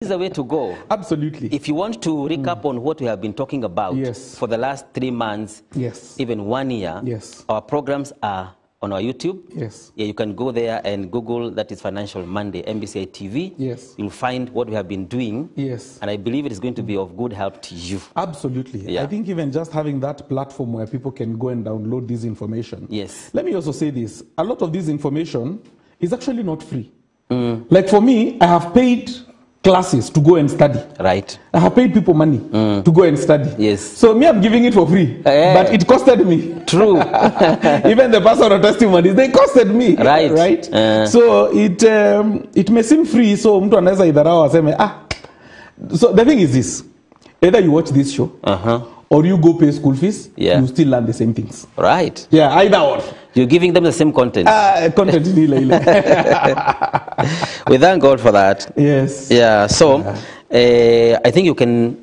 is the way to go. Absolutely. If you want to recap on what we have been talking about for the last 3 months, even 1 year, our programs are on our YouTube. Yeah, you can go there and Google, that is Financial Monday, MBCI TV. You'll find what we have been doing. And I believe it is going to be of good help to you. Absolutely. I think even just having that platform where people can go and download this information. Let me also say this. A lot of this information is actually not free. Like for me, I have paid classes to go and study. I have paid people money to go and study. So me, I'm giving it for free, but it costed me. True. Even the personal testimonies, they costed me. So it may seem free, so mtu anaweza idharau aseme So the thing is this: either you watch this show, or you go pay school fees, you still learn the same things. Yeah, either or. You're giving them the same content. Content We thank God for that. Yeah. So I think you can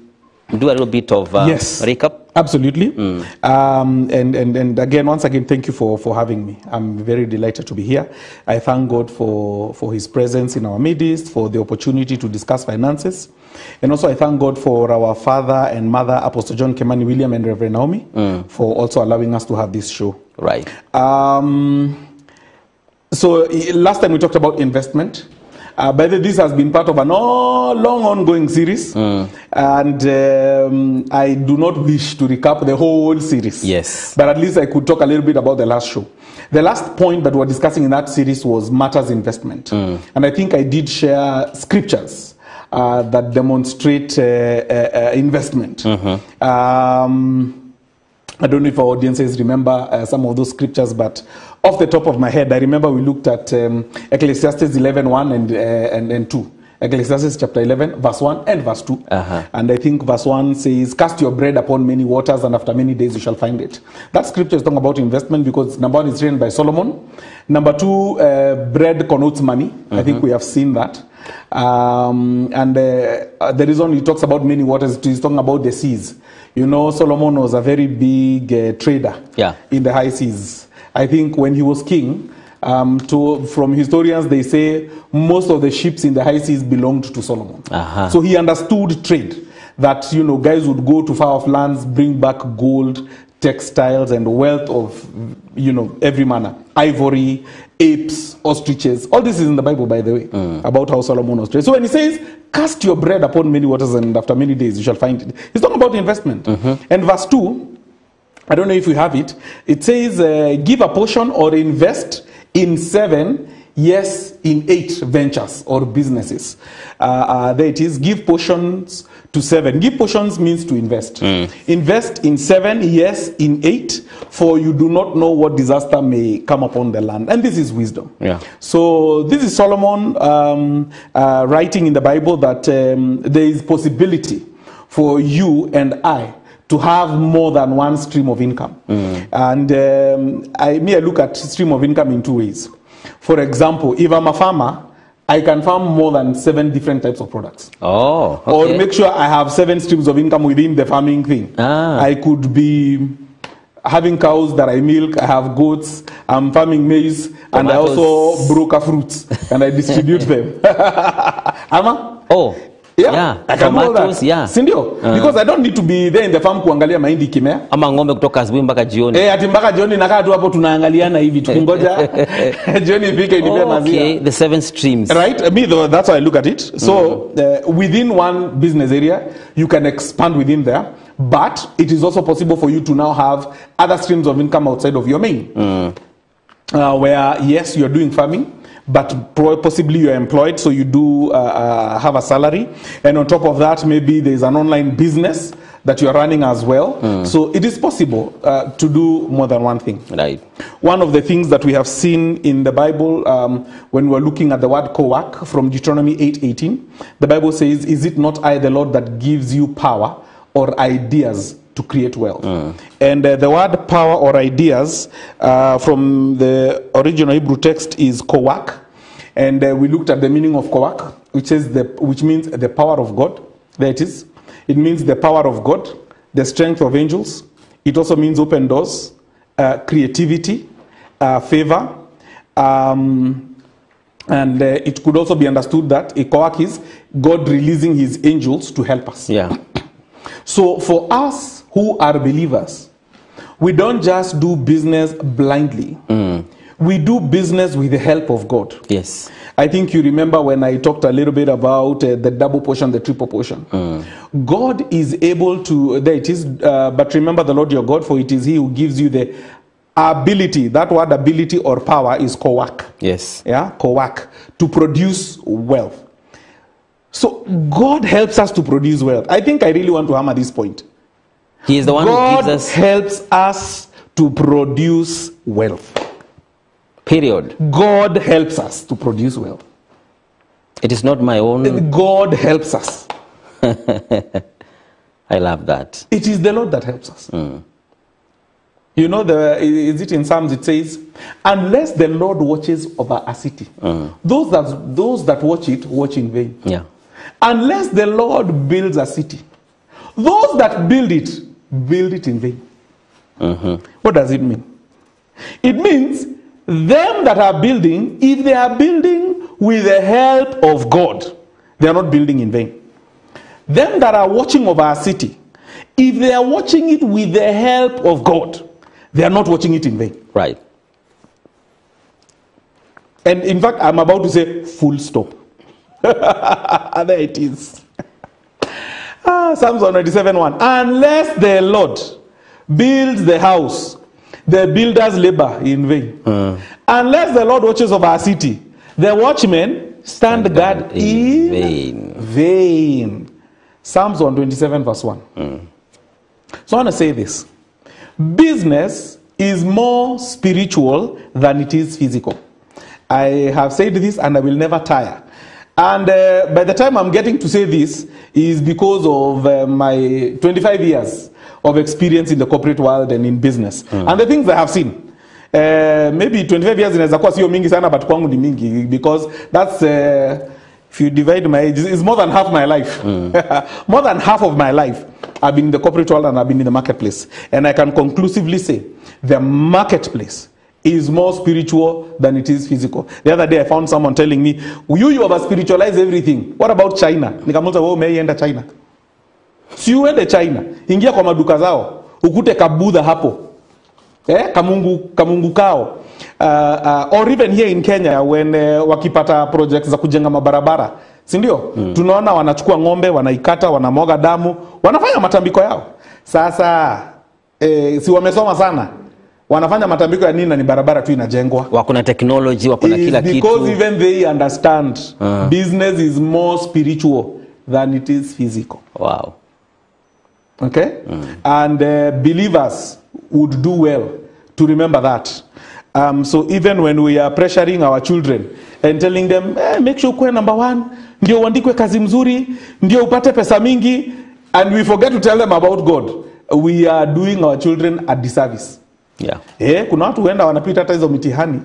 do a little bit of recap. Absolutely. And again, once again, thank you for having me. I'm very delighted to be here. I thank God for His presence in our midst, for the opportunity to discuss finances. And also I thank God for our father and mother, Apostle John Kimani William and Reverend Naomi, for also allowing us to have this show. So last time we talked about investment. By the way, this has been part of a long ongoing series, and I do not wish to recap the whole series. But at least I could talk a little bit about the last show. The last point that we were discussing in that series was matters investment, and I think I did share scriptures that demonstrate investment. I don't know if our audiences remember some of those scriptures, but off the top of my head, I remember we looked at Ecclesiastes 11:1 and 2. Ecclesiastes chapter 11, verse 1 and verse 2. And I think verse 1 says, "Cast your bread upon many waters, and after many days you shall find it." That scripture is talking about investment because number 1 is written by Solomon. Number 2, bread connotes money. I think we have seen that. And the reason he talks about many waters, he's talking about the seas. You know, Solomon was a very big trader in the high seas. I think when he was king, from historians, they say most of the ships in the high seas belonged to Solomon. So he understood trade, that, you know, guys would go to far off lands, bring back gold, textiles, and wealth of, you know, every manner. Ivory, apes, ostriches. All this is in the Bible, by the way, about how Solomon was trading. So when he says, "Cast your bread upon many waters, and after many days you shall find it," he's talking about investment. And verse 2, I don't know if we have it. It says, "Give a portion or invest in 7, yes, in 8 ventures or businesses." There it is. Give portions to 7. Give portions means to invest. Invest in 7, yes, in 8, for you do not know what disaster may come upon the land. And this is wisdom. So this is Solomon writing in the Bible that there is possibility for you and I to have more than one stream of income. And I look at stream of income in 2 ways. For example, if I'm a farmer, I can farm more than 7 different types of products. Or make sure I have 7 streams of income within the farming thing. I could be having cows that I milk, I have goats, I'm farming maize, and I also broker fruits, and I distribute them. I can do all that. Sindio? Because I don't need to be there in the farm kuangalia mahindi kimea. Ama ngombe kutoka asubuhi mpaka jioni. Ati mpaka jioni nakaa tu hapo tunaangaliana hivi tukingoja jioni ifike nipe maziwa. The 7 streams. Right? Me though, that's how I look at it. So within one business area, you can expand within there, but it is also possible for you to now have other streams of income outside of your main. Where yes, you're doing farming, but possibly you're employed, so you do have a salary, and on top of that, maybe there's an online business that you're running as well. So it is possible to do more than one thing. One of the things that we have seen in the Bible, when we're looking at the word co-work from Deuteronomy 8:18, the Bible says, "Is it not I, the Lord, that gives you power or ideas to create wealth?" And the word power or ideas from the original Hebrew text is co-work. And we looked at the meaning of co-work, which means the power of God. There it is. It means the power of God, the strength of angels. It also means open doors, creativity, favor, And it could also be understood that a co-work is God releasing his angels to help us. Yeah. So for us who are believers, we don't just do business blindly. We do business with the help of God. Yes. I think you remember when I talked a little bit about the double portion, the triple portion. God is able to, there it is, but remember the Lord your God, for it is he who gives you the ability. That word ability or power is co-work. Yes. Yeah, co-work, to produce wealth. So God helps us to produce wealth. I think I really want to hammer this point. He is the one who gives us. God helps us to produce wealth. Period. God helps us to produce wealth. It is not my own. God helps us. I love that. It is the Lord that helps us. You know, is it in Psalms? It says, unless the Lord watches over a city, those that watch it, watch in vain. Yeah. Unless the Lord builds a city, those that build it in vain. What does it mean? It means them that are building, if they are building with the help of God, they are not building in vain. Them that are watching over a city, if they are watching it with the help of God, they are not watching it in vain. Right. And in fact, I'm about to say full stop. There it is. Psalms 197:1. Unless the Lord builds the house, the builders labor in vain. Unless the Lord watches over our city, the watchmen stand guard in vain. Psalms 127:1. So I want to say this. Business is more spiritual than it is physical. I have said this and I will never tire. And by the time I'm getting to say this is because of my 25 years of experience in the corporate world and in business. And the things I have seen. Maybe 25 years inaweza kuwa sio mingi sana, but kwangu ni mingi, because that's, if you divide my age, it's more than half my life. More than half of my life I've been in the corporate world and I've been in the marketplace. And I can conclusively say the marketplace is more spiritual than it is physical. The other day I found someone telling me, you have spiritualized everything. What about China? Nikamuuliza, wewe umeenda China? Si uende China, ingia kwa maduka zao, ukute kabudha hapo. Kamungu kao. Or even here in Kenya, when wakipata projects za kujenga mabarabara, si ndio? Tunaona wanachukua ng'ombe, wanaikata, wanamwaga damu, wanafanya matambiko yao. Sasa si wamesoma sana. Wanafanya matambiko ya nini na ni barabara tu inajengwa. Wakuna technology, wakuna kila kitu. Because even they understand business is more spiritual than it is physical. Wow. Okay? And believers would do well to remember that. So even when we are pressuring our children and telling them, make sure ukue number 1, ndio uandikwe kazi mzuri, ndio upate pesa mingi, and we forget to tell them about God, we are doing our children a disservice. Yeah. Kuna watu huenda wanapita hata hizo mitihani,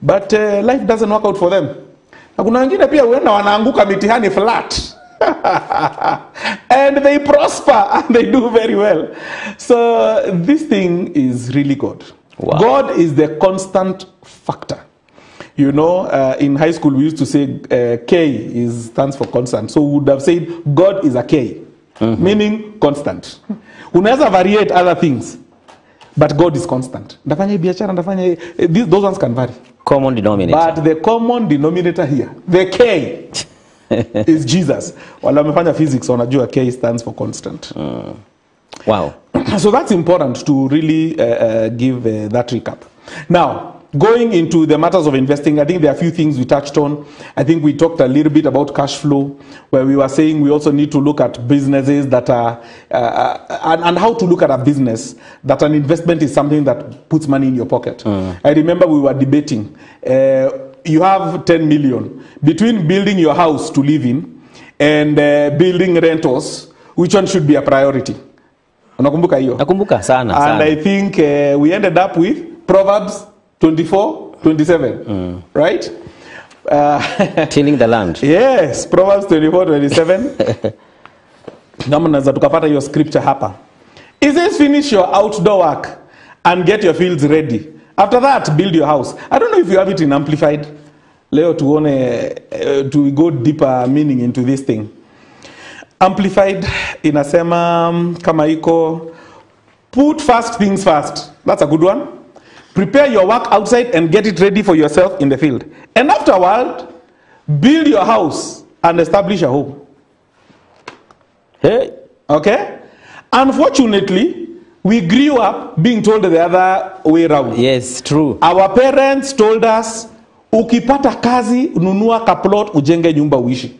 but life doesn't work out for them. Na kuna wengine pia huenda wanaanguka mitihani flat. And they prosper and they do very well. So this thing is really God. Wow. God is the constant factor. You know, in high school we used to say K stands for constant. So we would have said God is a K, meaning constant. Unaweza variate other things, but God is constant. Those ones can vary. Common denominator. But the common denominator here, the K, is Jesus. Wala wamefanya physics, wanajua K stands for constant. Wow. So that's important to really give that recap. Now, going into the matters of investing, I think there are a few things we touched on. I think we talked a little bit about cash flow, where we were saying we also need to look at businesses that are, and how to look at a business, that an investment is something that puts money in your pocket. I remember we were debating, you have 10 million. Between building your house to live in and building rentals, which one should be a priority? Unakumbuka hiyo? Nakumbuka sana. And I think we ended up with Proverbs 24:27, right? Tilling the land. Yes, Proverbs 24:27. Kama naweza tukapata hiyo scripture hapa. It says, finish your outdoor work and get your fields ready. After that, build your house. I don't know if you have it in Amplified. Leo tuone, to go deeper meaning into this thing. Amplified inasema kama iko, put first things first. That's a good one. Prepare your work outside and get it ready for yourself in the field. And afterward, build your house and establish a home. Hey. Okay? Unfortunately, we grew up being told the other way around. Yes, true. Our parents told us, ukipata kazi, nunua kaplot, ujenge nyumba uishi.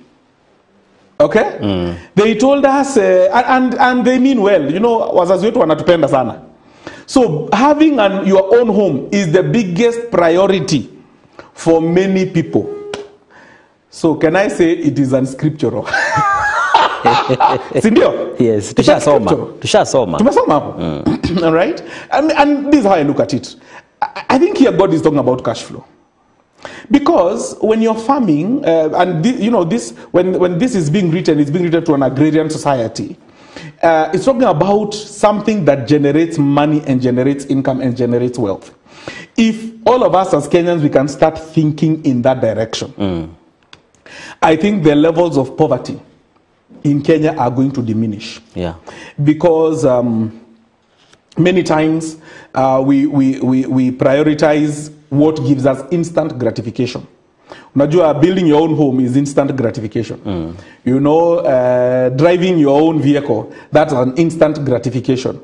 Okay? They told us, and they mean well. You know, wazazi wetu wanatupenda sana. So having your own home is the biggest priority for many people. So can I say it is unscriptural? Sindio? Yes, tushasoma. Tumesoma hapo. All right? And this is how I look at it. I think here God is talking about cash flow. Because when you're farming, and you know this, when this is being written, it's being written to an agrarian society. It's talking about something that generates money and generates income and generates wealth. If all of us as Kenyans, we can start thinking in that direction, I think the levels of poverty in Kenya are going to diminish. Yeah. Because many times we prioritize what gives us instant gratification. Unajua, building your own home is instant gratification. You know, driving your own vehicle, that's an instant gratification,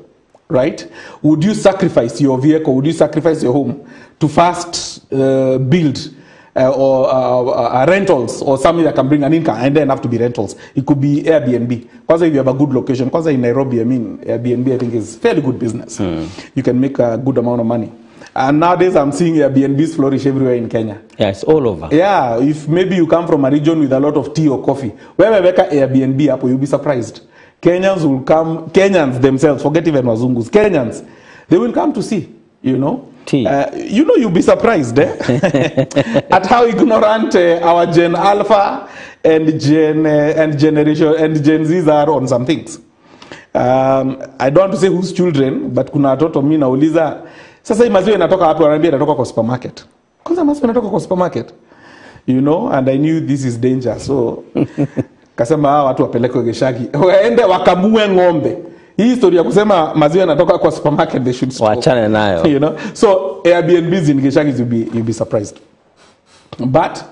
right? Would you sacrifice your vehicle, would you sacrifice your home to first build or rentals or something that can bring an income, and then have to be rentals? It could be Airbnb. Because if you have a good location, because in Nairobi, I mean, Airbnb I think is fairly good business. You can make a good amount of money. And nowadays I'm seeing Airbnbs flourish everywhere in Kenya. Yeah, it's all over. Yeah, if maybe you come from a region with a lot of tea or coffee, where we make Airbnb up, you'll be surprised. Kenyans will come, Kenyans themselves, forget even Wazungus, Kenyans, they will come to see, you know. Tea. You know, you'll be surprised at how ignorant our Gen Alpha and Gen Zs are on some things. I don't want to say whose children, but kuna watoto mimi nauliza, sasa hii maziwa inatoka wapi? Wananiambia inatoka kwa supermarket. Kwanza maziwa inatoka kwa supermarket. You know, and I knew this is danger. So kasema watu wapeleke Geshagi, waende wakamue ng'ombe. Hii historia kusema maziwa yanatoka kwa supermarket, they should stop. Wachane nayo. You know, so Airbnbs in Geshagi, you'll be surprised. But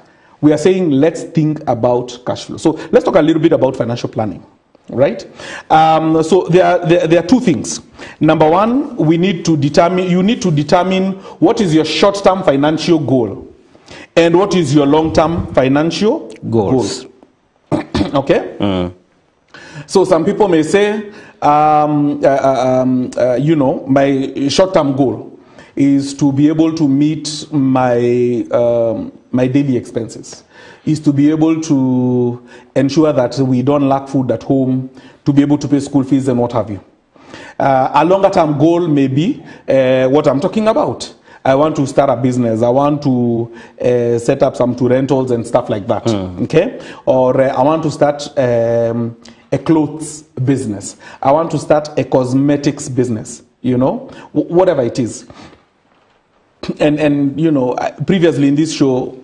we are saying let's think about cash flow. So let's talk a little bit about financial planning. Right? So there are two things. Number one, you need to determine what is your short-term financial goal and what is your long-term financial goals. Okay? So some people may say, you know, my short-term goal is to be able to meet my my daily expenses, is to be able to ensure that we don't lack food at home, to be able to pay school fees and what have you. A longer term goal may be what I'm talking about. I want to start a business. I want to set up some rentals and stuff like that. Okay? Or I want to start a clothes business. I want to start a cosmetics business, you know, whatever it is. And you know, previously in this show,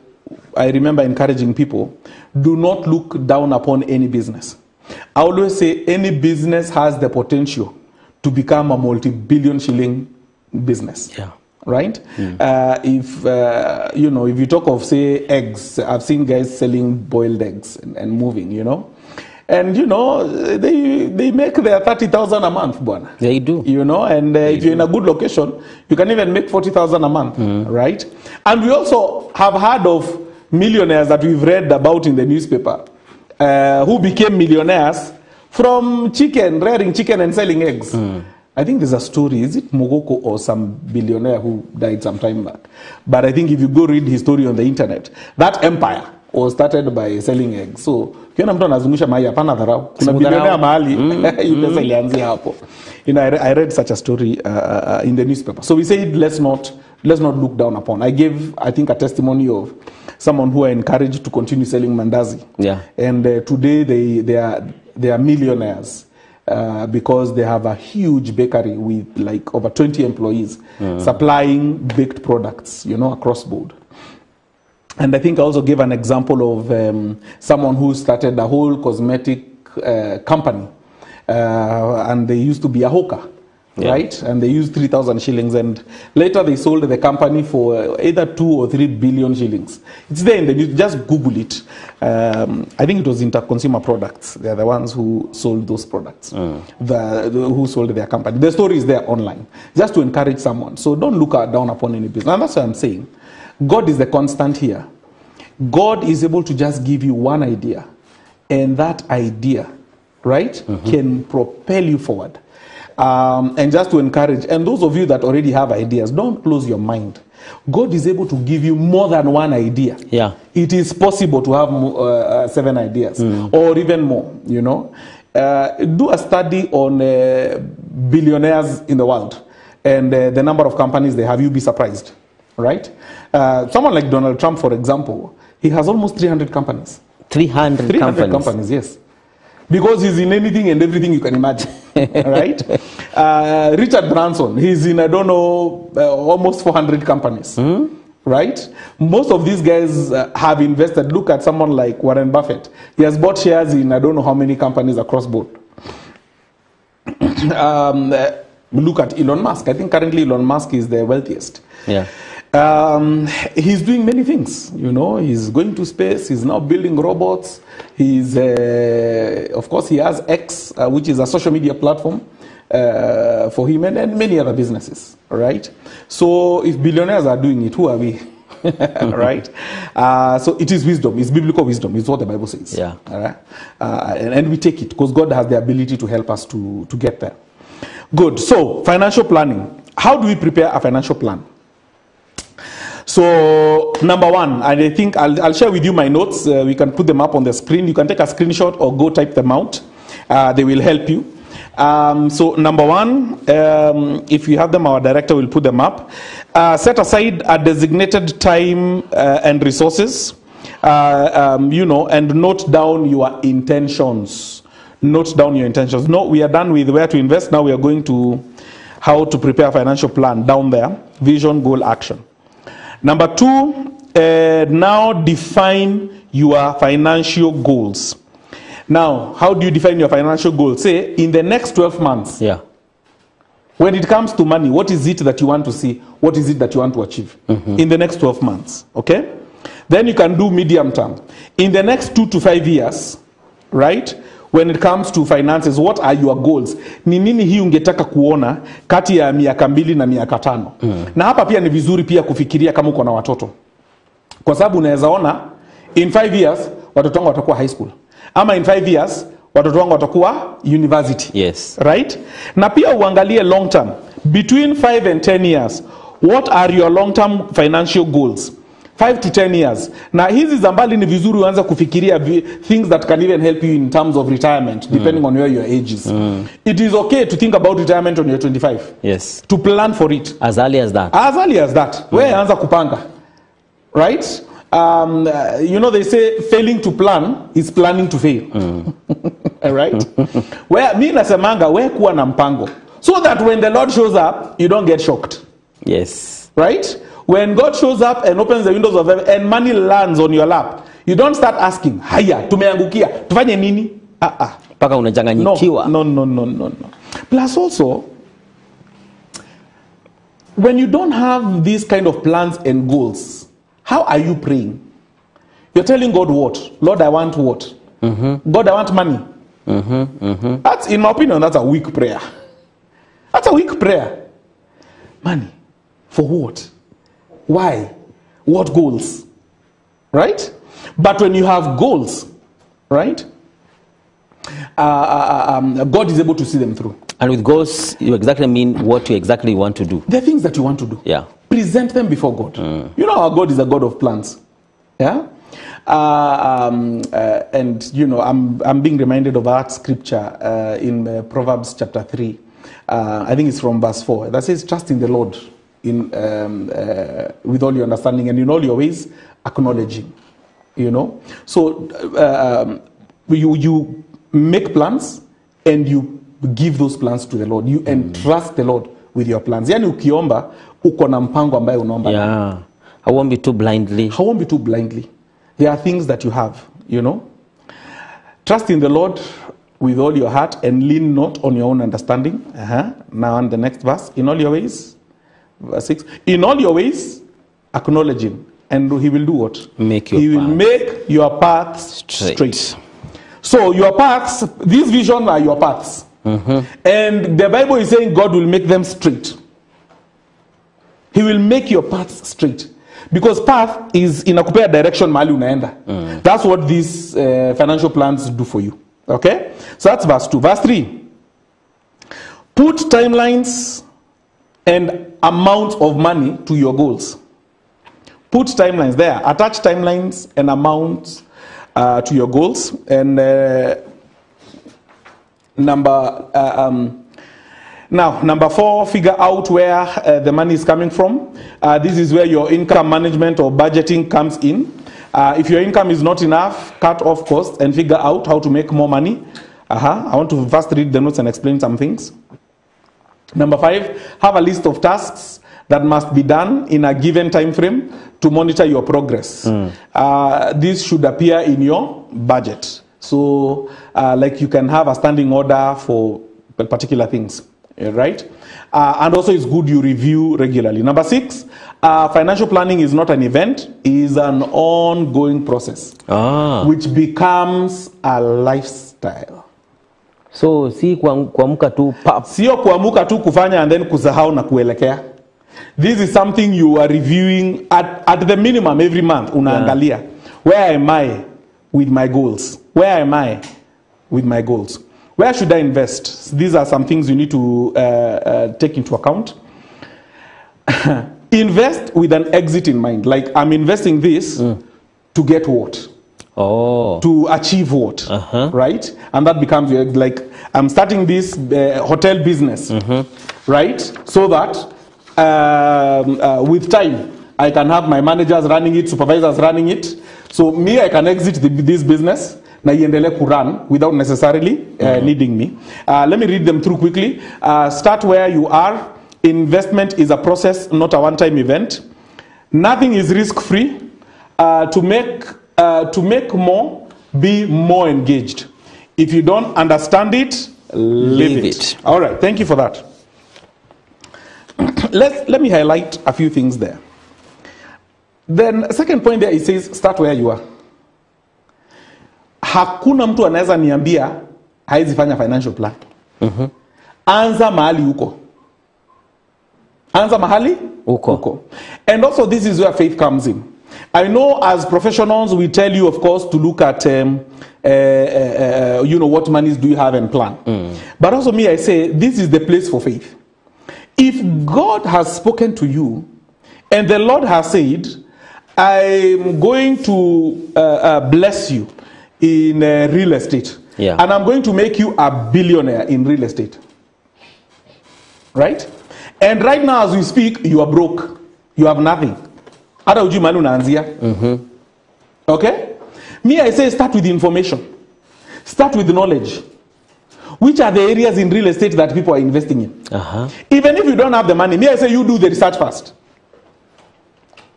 I remember encouraging people, do not look down upon any business. I always say any business has the potential to become a multi-billion shilling business. Yeah. Right? If you know, if you talk of, say, eggs, I've seen guys selling boiled eggs and moving, you know. And, you know, they make their 30,000 a month, buana. They do. You know, and if you're in a good location, you can even make 40,000 a month, right? And we also have heard of millionaires that we've read about in the newspaper who became millionaires from rearing chicken and selling eggs. I think there's a story, is it Mogoko or some billionaire who died some time back? But I think if you go read his story on the internet, that empire was started by selling eggs. So, kiona mtu anazungusha mayai hapana dharau. Kuna billionaire mahali, pesa ilianzia hapo. You know, I read such a story in the newspaper. So we said let's not look down upon. I gave, I think, a testimony of someone who I encouraged to continue selling mandazi. Yeah. And today they are millionaires. Because they have a huge bakery with like over 20 employees supplying baked products, you know, across board. And I think I also gave an example of someone who started a whole cosmetic company. And they used to be a hawker, right? And they used 3,000 shillings. And later they sold the company for either 2 or 3 billion shillings. It's there in the news. Just Google it. I think it was Interconsumer Products. They're the ones who sold those products, who sold their company. The story is there online, just to encourage someone. So don't look down upon any business. And that's what I'm saying. God is the constant here. God is able to just give you one idea, and that idea, right, can propel you forward. And just to encourage, and those of you that already have ideas, don't close your mind. God is able to give you more than one idea. Yeah. It is possible to have 7 ideas or even more, you know. Do a study on billionaires in the world and the number of companies they have. You'll be surprised, right? Someone like Donald Trump, for example, he has almost 300 companies. 300 companies, yes. Because he's in anything and everything you can imagine, right? Richard Branson, he's in, I don't know, almost 400 companies, right? Most of these guys have invested. Look at someone like Warren Buffett. He has bought shares in, I don't know how many companies across board. Look at Elon Musk. I think currently Elon Musk is the wealthiest. Yeah. He's doing many things, you know. He's going to space. He's now building robots. He's, of course, he has X, which is a social media platform for him, and many other businesses, right? So if billionaires are doing it, who are we? Right? So it is wisdom. It's biblical wisdom. It's what the Bible says. Yeah. And we take it because God has the ability to help us to get there. Good. So financial planning. How do we prepare a financial plan? So, number one, and I think I'll share with you my notes. We can put them up on the screen. You can take a screenshot or go type them out. They will help you. So, number one, if you have them, our director will put them up. Set aside a designated time and resources, you know, and note down your intentions. Note down your intentions. No, we are done with where to invest. Now we are going to how to prepare a financial plan down there. Vision, goal, action. Number two, now define your financial goals. Now, how do you define your financial goals? Say, in the next 12 months, when it comes to money, what is it that you want to see? What is it that you want to achieve in the next 12 months? Okay? Then you can do medium term. In the next 2 to 5 years, right? When it comes to finances, what are your goals? Ni nini hii ungetaka kuona kati ya miaka 2 na miaka 5? Na hapa pia ni vizuri pia kufikiria kama uko na watoto. Kwa sababu unaweza ona in 5 years watoto wangu watakuwa high school. Ama in 5 years watoto wangu watakuwa university. Yes. Right? Na pia uangalie long term. Between 5 and 10 years, what are your long term financial goals? 5 to 10 years. Na hizi zambali ni vizuri uanza kufikiria things that can even help you in terms of retirement, depending on where your age is. It is okay to think about retirement when you're 25. Yes. To plan for it. As early as that. As early as that. Where anza kupanga. Right? You know, they say failing to plan is planning to fail. Right? Where mi nasemanga, where kuwa na mpango. So that when the Lord shows up, you don't get shocked. Yes. Right? When God shows up and opens the windows of heaven and money lands on your lap, you don't start asking, haya, tumeangukia, tufanye nini? Paka unachanganyikiwa. No. Plus also, when you don't have these kind of plans and goals, how are you praying? You're telling God what? Lord, I want what? God, I want money. That's, in my opinion, that's a weak prayer. That's a weak prayer. Money. For what? Why? What goals? Right? But when you have goals, right? God is able to see them through. And with goals, you exactly mean what you exactly want to do. The things that you want to do. Yeah. Present them before God. You know our God is a God of plans. Yeah? And, you know, I'm being reminded of that scripture in Proverbs chapter 3. I think it's from verse 4. That says, trust in the Lord with all your understanding and in all your ways acknowledging, you know. So you make plans and you give those plans to the Lord. You entrust the Lord with your plans. Yani ukiomba uko na mpango ambaye unaomba. Yeah. I won't be too blindly. I won't be too blindly. There are things that you have, you know. Trust in the Lord with all your heart and lean not on your own understanding. Now on the next verse. In all your ways, verse 6. In all your ways, acknowledge him. And he will do what? He will make your paths straight. So your paths, these visions are your paths. And the Bible is saying God will make them straight. He will make your paths straight. Because path is inakupea direction mahali unaenda. That's what these financial plans do for you. Okay? So that's verse 2. Verse 3. Put timelines and amount of money to your goals. Put timelines there. Attach timelines and amounts to your goals. And number 4, figure out where the money is coming from. This is where your income management or budgeting comes in. If your income is not enough, cut off costs and figure out how to make more money. I want to first read the notes and explain some things. Number 5, have a list of tasks that must be done in a given time frame to monitor your progress. This should appear in your budget. So, like you can have a standing order for particular things, right? And also it's good you review regularly. Number 6, financial planning is not an event, it is an ongoing process, which becomes a lifestyle. So, si kuamuka tu pap. Sio kuamuka tu kufanya and then kusahau na kuelekea. This is something you are reviewing at the minimum every month. Unaangalia. Where am I with my goals? Where am I with my goals? Where should I invest? These are some things you need to take into account. Invest with an exit in mind. Like, I'm investing this to get what? To achieve what? Right? And that becomes like, I'm starting this hotel business, right? So that with time, I can have my managers running it, supervisors running it. So me, I can exit this business na iendelee kurun without necessarily needing me. Let me read them through quickly. Start where you are. Investment is a process, not a one-time event. Nothing is risk-free. To make more, be more engaged. If you don't understand it, leave it. All right, thank you for that. Let me highlight a few things there. Then second point there, it says start where you are. Hakuna mtu anaweza niambia haizi fanya financial plan. Anza mahali uko. Anza mahali uko. And also this is where faith comes in. I know as professionals we tell you of course to look at you know, what monies do you have and plan. But also me, I say this is the place for faith. If God has spoken to you and the Lord has said, I'm going to bless you in real estate, and I'm going to make you a billionaire in real estate, right? And right now as we speak, you are broke. You have nothing. Okay? Me, I say start with information. Start with knowledge. Which are the areas in real estate that people are investing in? Even if you don't have the money, me, I say you do the research first.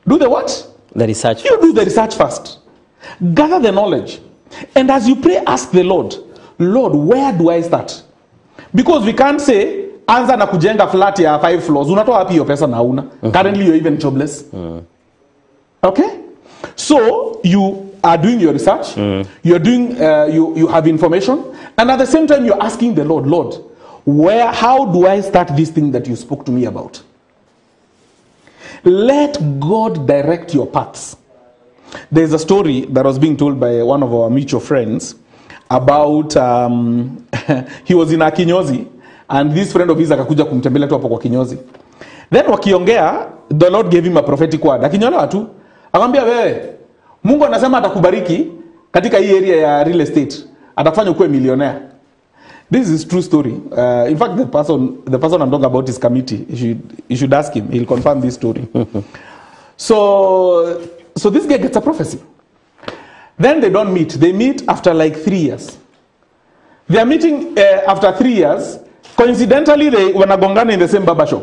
Do the what? The research. You do the research first. Gather the knowledge. And as you pray, ask the Lord, Lord, where do I start? Because we can't say, anza na kujenga flat ya 5 floors. Unatoa wapi hiyo pesa na una. Currently you're even jobless. Okay? So you are doing your research. You're doing, you have information. And at the same time, you're asking the Lord, Lord, how do I start this thing that you spoke to me about? Let God direct your paths. There's a story that was being told by one of our mutual friends about, he was in a kinyozi, and this friend of his akakuja kumtembelea tu hapo kwa kinyozi. Then wakiongea, the Lord gave him a prophetic word. Akinyolewa tu, akamwambia wewe, Mungu anasema atakubariki katika hii area ya real estate. Atakufanya ukuwe millionaire. This is true story. In fact, the person I'm talking about is committee. You should ask him. He'll confirm this story. So this guy gets a prophecy. Then they don't meet. They meet after like 3 years. They are meeting after 3 years. Coincidentally, they wanagongana in the same barber shop.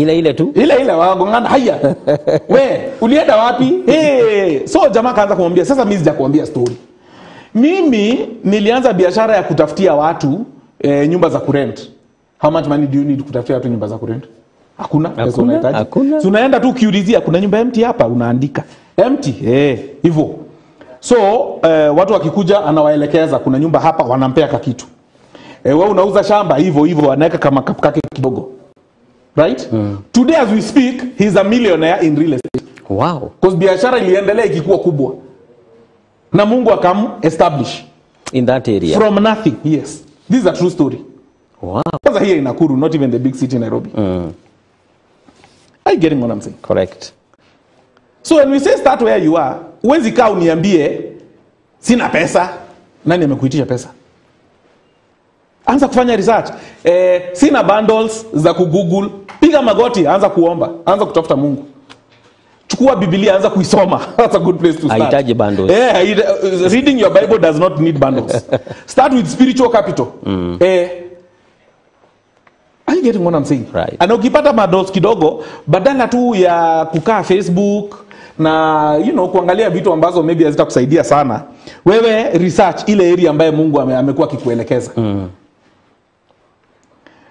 Ile tu. Ile wagongana haya. We, ulienda wapi? So jamaa kaanza kumwambia, sasa mimi sijakuambia story. Mimi nilianza biashara ya kutafutia watu nyumba za kurent. How much money do you need kutafutia watu nyumba za kurent? Hakuna. Hakuna. Tunaenda tu kiulizia kuna nyumba empty hapa, unaandika. Empty. Hivyo. So watu wakikuja anawaelekeza kuna nyumba hapa, wanampea kitu. Wewe unauza shamba hivyo anaweka kama kapu kake kidogo. Right? Today as we speak, he's a millionaire in real estate. Wow. Because biashara iliendelea ikikuwa kubwa. Na Mungu establish in that area. From nothing. Yes. This is a true story. Wow. Kwanza here in Nakuru, not even the big city in Nairobi. Are you getting what I'm saying? Correct. So when we say start where you are, uwezi kaa uniambie sina pesa. Nani amekuitisha pesa? Anza kufanya research. Sina bundles za kugoogle. Piga magoti, anza kuomba. Anza kutafuta Mungu. Chukua Biblia, anza kuisoma. That's a good place to start. Haitaji bundles. Reading your Bible does not need bundles. Start with spiritual capital. Are you getting what I'm saying? Right. And ukipata bundles kidogo, badala tu ya kukaa Facebook na kuangalia vitu ambazo maybe hazitakusaidia sana, wewe research ile area ambaye Mungu amekuwa akikuelekeza.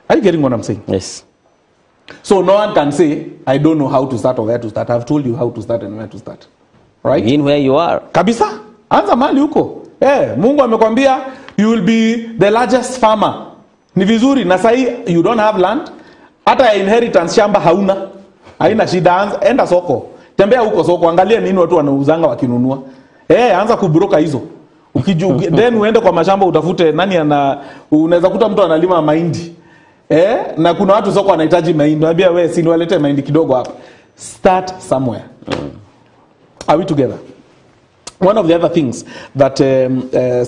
Are you getting what I'm saying? Yes. So no one can say, I don't know how to start or where to start. I've told you how to start and where to start. Right? In where you are. Kabisa. Anza mahali huko. Mungu amekwambia, you will be the largest farmer. Ni vizuri. Na sahi, you don't have land. Hata inheritance shamba hauna. Haina shida. Enda soko. Tembea huko soko. Angalia nini watu wanauzanga wakinunua. Anza kubroka hizo. Then uende kwa mashamba utafute unaweza kuta mtu analima mahindi. Na kuna watu soko wanahitaji mahindi. Naambia wewe si niwalete mahindi kidogo hapa. Start somewhere. Are we together? One of the other things that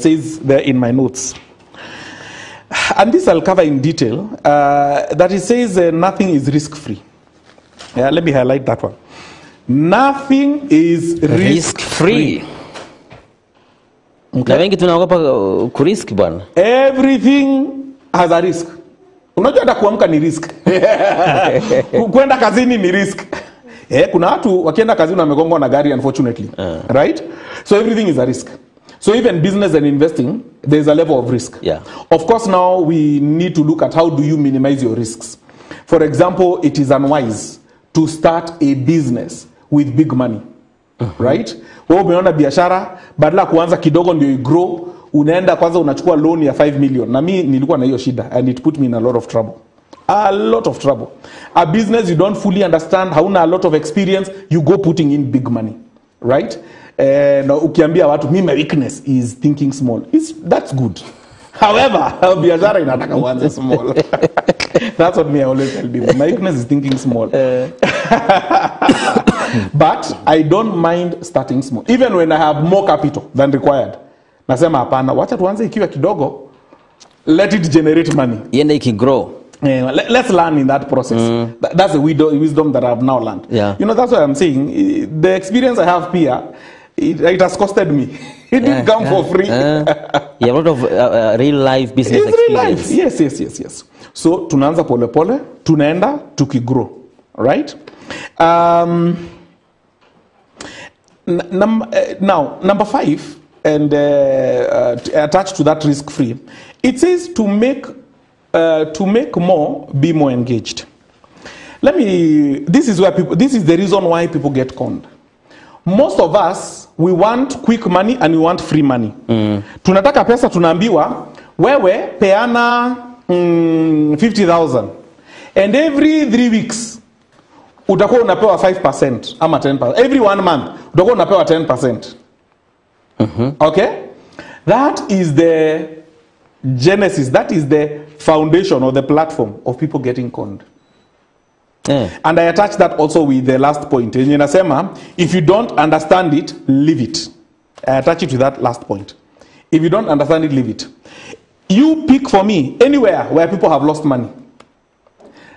says there in my notes, and this I'll cover in detail, that it says nothing is risk-free. Let me highlight that one. Nothing is risk-free. Okay. Na wengi tunaogopa kurisk bwana. Everything has a risk. Unajua hata kuamka ni risk. Kwenda kazini ni risk. Kuna watu wakienda kazini wamegongwa na gari unfortunately. Right? So everything is a risk. So even business and investing, there's a level of risk. Yeah. Of course now we need to look at how do you minimize your risks. For example, it is unwise to start a business with big money. Right? Wewe umeona biashara, badala kuanza kidogo ndio grow, unaenda kwanza unachukua loan ya 5 million. Na mimi nilikuwa na hiyo shida and it put me in a lot of trouble. A lot of trouble. A business you don't fully understand, hauna a lot of experience, you go putting in big money. Right? Na ukiambia watu, my weakness is thinking small. That's good. However, biashara inataka uanze small. That's what I always tell people. My weakness is thinking small. But I don't mind starting small. Even when I have more capital than required. Nasema hapana, wacha tuanze ikiwa kidogo. Let it generate money. Yende ikigrow. Let's learn in that process. That's the wisdom that I've now learned. Yeah. That's what I'm saying. The experience I have here, it has costed me. It didn't come for free. You have a lot of real life business experience. Real life. Yes. So tunaanza pole pole, tunaenda tukigrow. Right? Now, number 5, and attached to that risk-free, it says to make more, be more engaged. This is the reason why people get conned. Most of us, we want quick money and we want free money. Tunataka pesa, tunaambiwa, wewe peana 50,000. And every 3 weeks, utakuwa unapewa 5% ama 10%. Every 1 month, utakuwa unapewa 10%. Okay? That is the genesis, that is the foundation or the platform of people getting conned. And I attach that also with the last point. If you don't understand it, leave it. I attach it to that last point. If you don't understand it, leave it. You pick for me anywhere where people have lost money.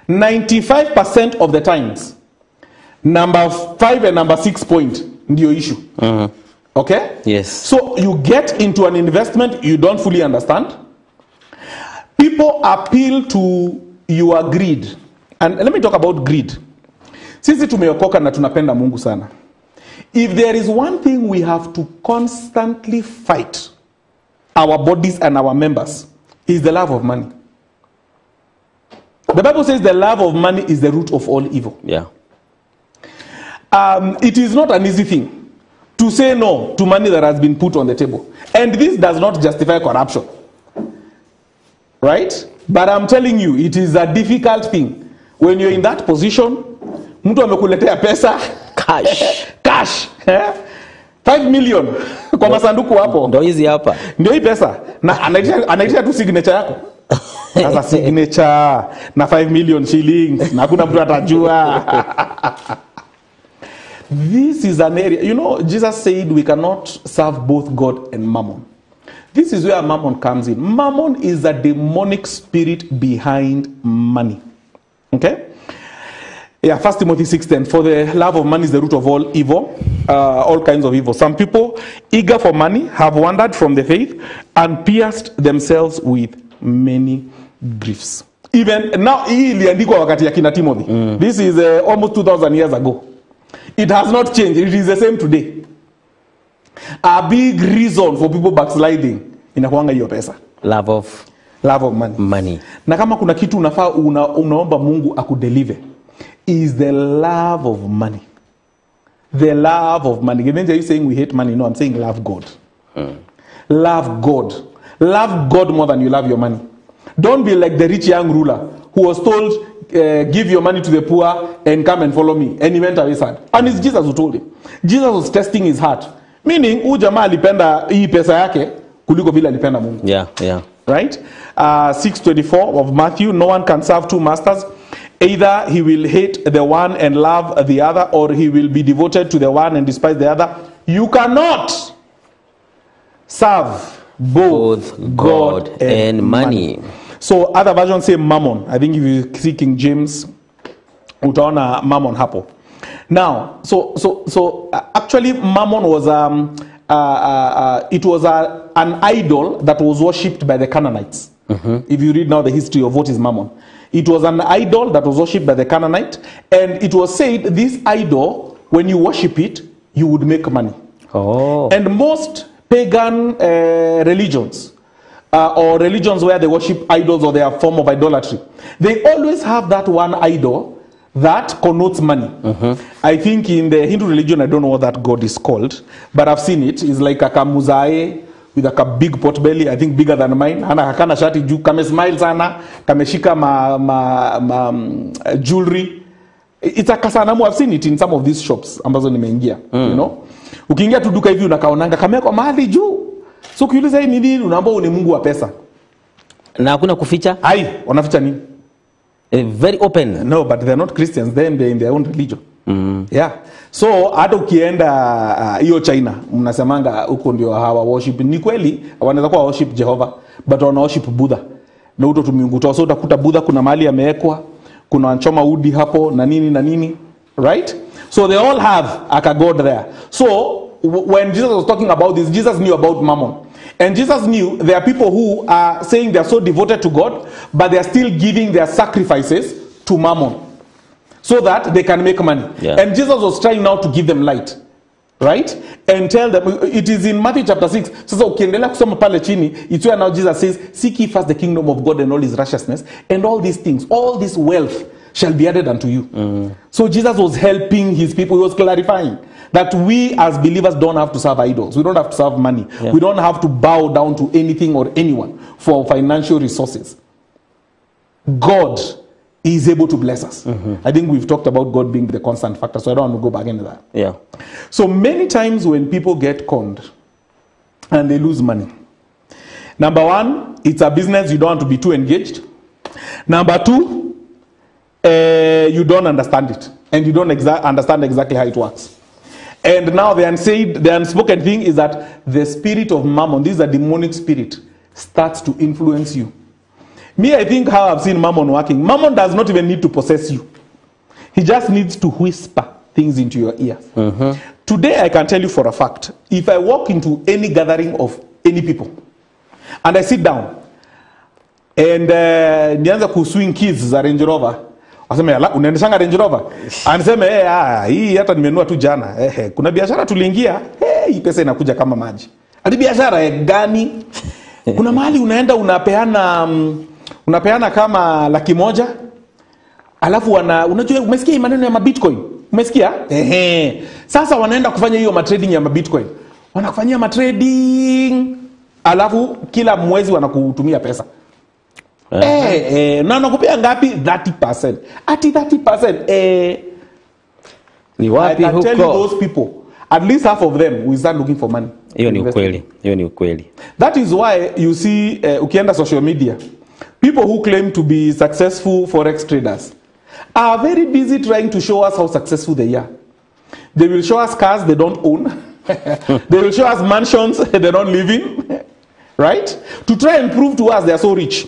95% of the times, number 5 and number 6 point, ndio issue. Okay? Yes. So you get into an investment you don't fully understand. People appeal to your greed And let me talk about greed. Sisi tumeokoka na tunapenda Mungu sana. If there is one thing we have to constantly fight our bodies and our members, is the love of money. The Bible says the love of money is the root of all evil. Yeah. It is not an easy thing to say no to money that has been put on the table. And this does not justify corruption. Right? But I'm telling you, it is a difficult thing. When you're in that position, mtu amekuletea pesa, cash. 5 million kwa masanduku hapo. Ndio hizi hapa. Ndio hii pesa. Na anaitisha tu signature yako. Sasa signature na 5 million shillings na hakuna mtu atajua. This is an area, you know, Jesus said we cannot serve both God and mammon. This is where mammon comes in. Mammon is a demonic spirit behind money. Okay? Yeah, 1 Timothy 6:10. For the love of money is the root of all evil, all kinds of evil. Some people, eager for money, have wandered from the faith and pierced themselves with many griefs. Even now, hii iliandikwa wakati ya kina Timothy. This is almost 2,000 years ago. It has not changed. It is the same today. A big reason for people backsliding inakuanga hiyo pesa. Love of money. Na kama kuna kitu unafaa unaomba Mungu akudeliver, is the love of money. The love of money. Are you saying we hate money? No, I'm saying love God. Love God. Love God more than you love your money. Don't be like the rich young ruler who was told, give your money to the poor and come and follow me. And he went away sad. And it's Jesus who told him. Jesus was testing his heart. Meaning, huyu jamaa alipenda hii pesa yake kuliko vile alipenda Mungu. Yeah. Right? 6:24 of Matthew, no one can serve two masters. Either he will hate the one and love the other, or he will be devoted to the one and despise the other. You cannot serve both God and money. So other versions say mammon. I think if you see King James, utaona mammon hapo. Now, so actually mammon was an idol that was worshipped by the Canaanites. If you read now the history of what is mammon, it was an idol that was worshipped by the Canaanite, and it was said this idol, when you worship it, you would make money. And most pagan religions, or religions where they worship idols or they are a form of idolatry, they always have that one idol that connotes money. I think in the Hindu religion, I don't know what that god is called, but I've seen it. It's like a kamuzae with a big pot belly, I think bigger than mine. Hana hakana shati juu, kame smile sana, kame shika jewelry. It's a kasanamu. I've seen it in some of these shops ambazo nimeingia, you know. Ukiingia tu duka hivi unakaonanga kameko mahali juu. So ukiuliza hii nini, unaambia ni Mungu wa pesa. Na hakuna kuficha? Hai, wanaficha nini? Very open. No, but they're not Christians. They're in their own religion. Yeah. So hata ukienda hiyo China, mnasemanga huko ndio hawa worship. Ni kweli wanaweza kuwa worship Jehovah, but wana worship Buddha. Na uto tumiungu toa. So utakuta Buddha kuna mahali amewekwa, kuna wanchoma udi hapo na nini, right? So they all have a god there. So when Jesus was talking about this, Jesus knew about mammon. And Jesus knew there are people who are saying they are so devoted to God, but they are still giving their sacrifices to mammon so that they can make money. Yeah. And Jesus was trying now to give them light, right? And tell them, it is in Matthew chapter 6. So ukiendelea kusoma pale chini, it's where now Jesus says, seek ye first the kingdom of God and all his righteousness, and all these things, all this wealth shall be added unto you. So Jesus was helping his people. He was clarifying that we as believers don't have to serve idols. We don't have to serve money. Yeah. We don't have to bow down to anything or anyone for financial resources. God is able to bless us. I think we've talked about God being the constant factor, so I don't want to go back into that. Yeah. So many times when people get conned and they lose money, number one, it's a business, you don't want to be too engaged. Number two, you don't understand it, and you don't understand exactly how it works. And now the unspoken thing is that the spirit of mammon, this is a demonic spirit, starts to influence you. Me, I think how I've seen mammon working, mammon does not even need to possess you. He just needs to whisper things into your ear. Today, I can tell you for a fact, if I walk into any gathering of any people, and I sit down, and nianza kuswing keys za Range Rover, Waseme unaendeshanga Range Rover? Anasema hii hata nimenunua tu jana. Kuna biashara tuliingia, hii pesa inakuja kama maji. Hadi biashara gani? Kuna mahali unaenda unapeana kama 100,000. Alafu unajua umesikia maneno ya Bitcoin? Umesikia? Sasa wanaenda kufanya hiyo trading ya Bitcoin. Wanakufanyia trading, alafu kila mwezi wanakutumia pesa. Na nakupea ngapi? 30%. Ati 30%. Ni wapi huko? I tell you those people, at least half of them will start looking for money. Hiyo ni ukweli. That is why you see ukienda social media, people who claim to be successful forex traders are very busy trying to show us how successful they are. They will show us cars they don't own. They will show us mansions they don't live in. Right? To try and prove to us they are so rich.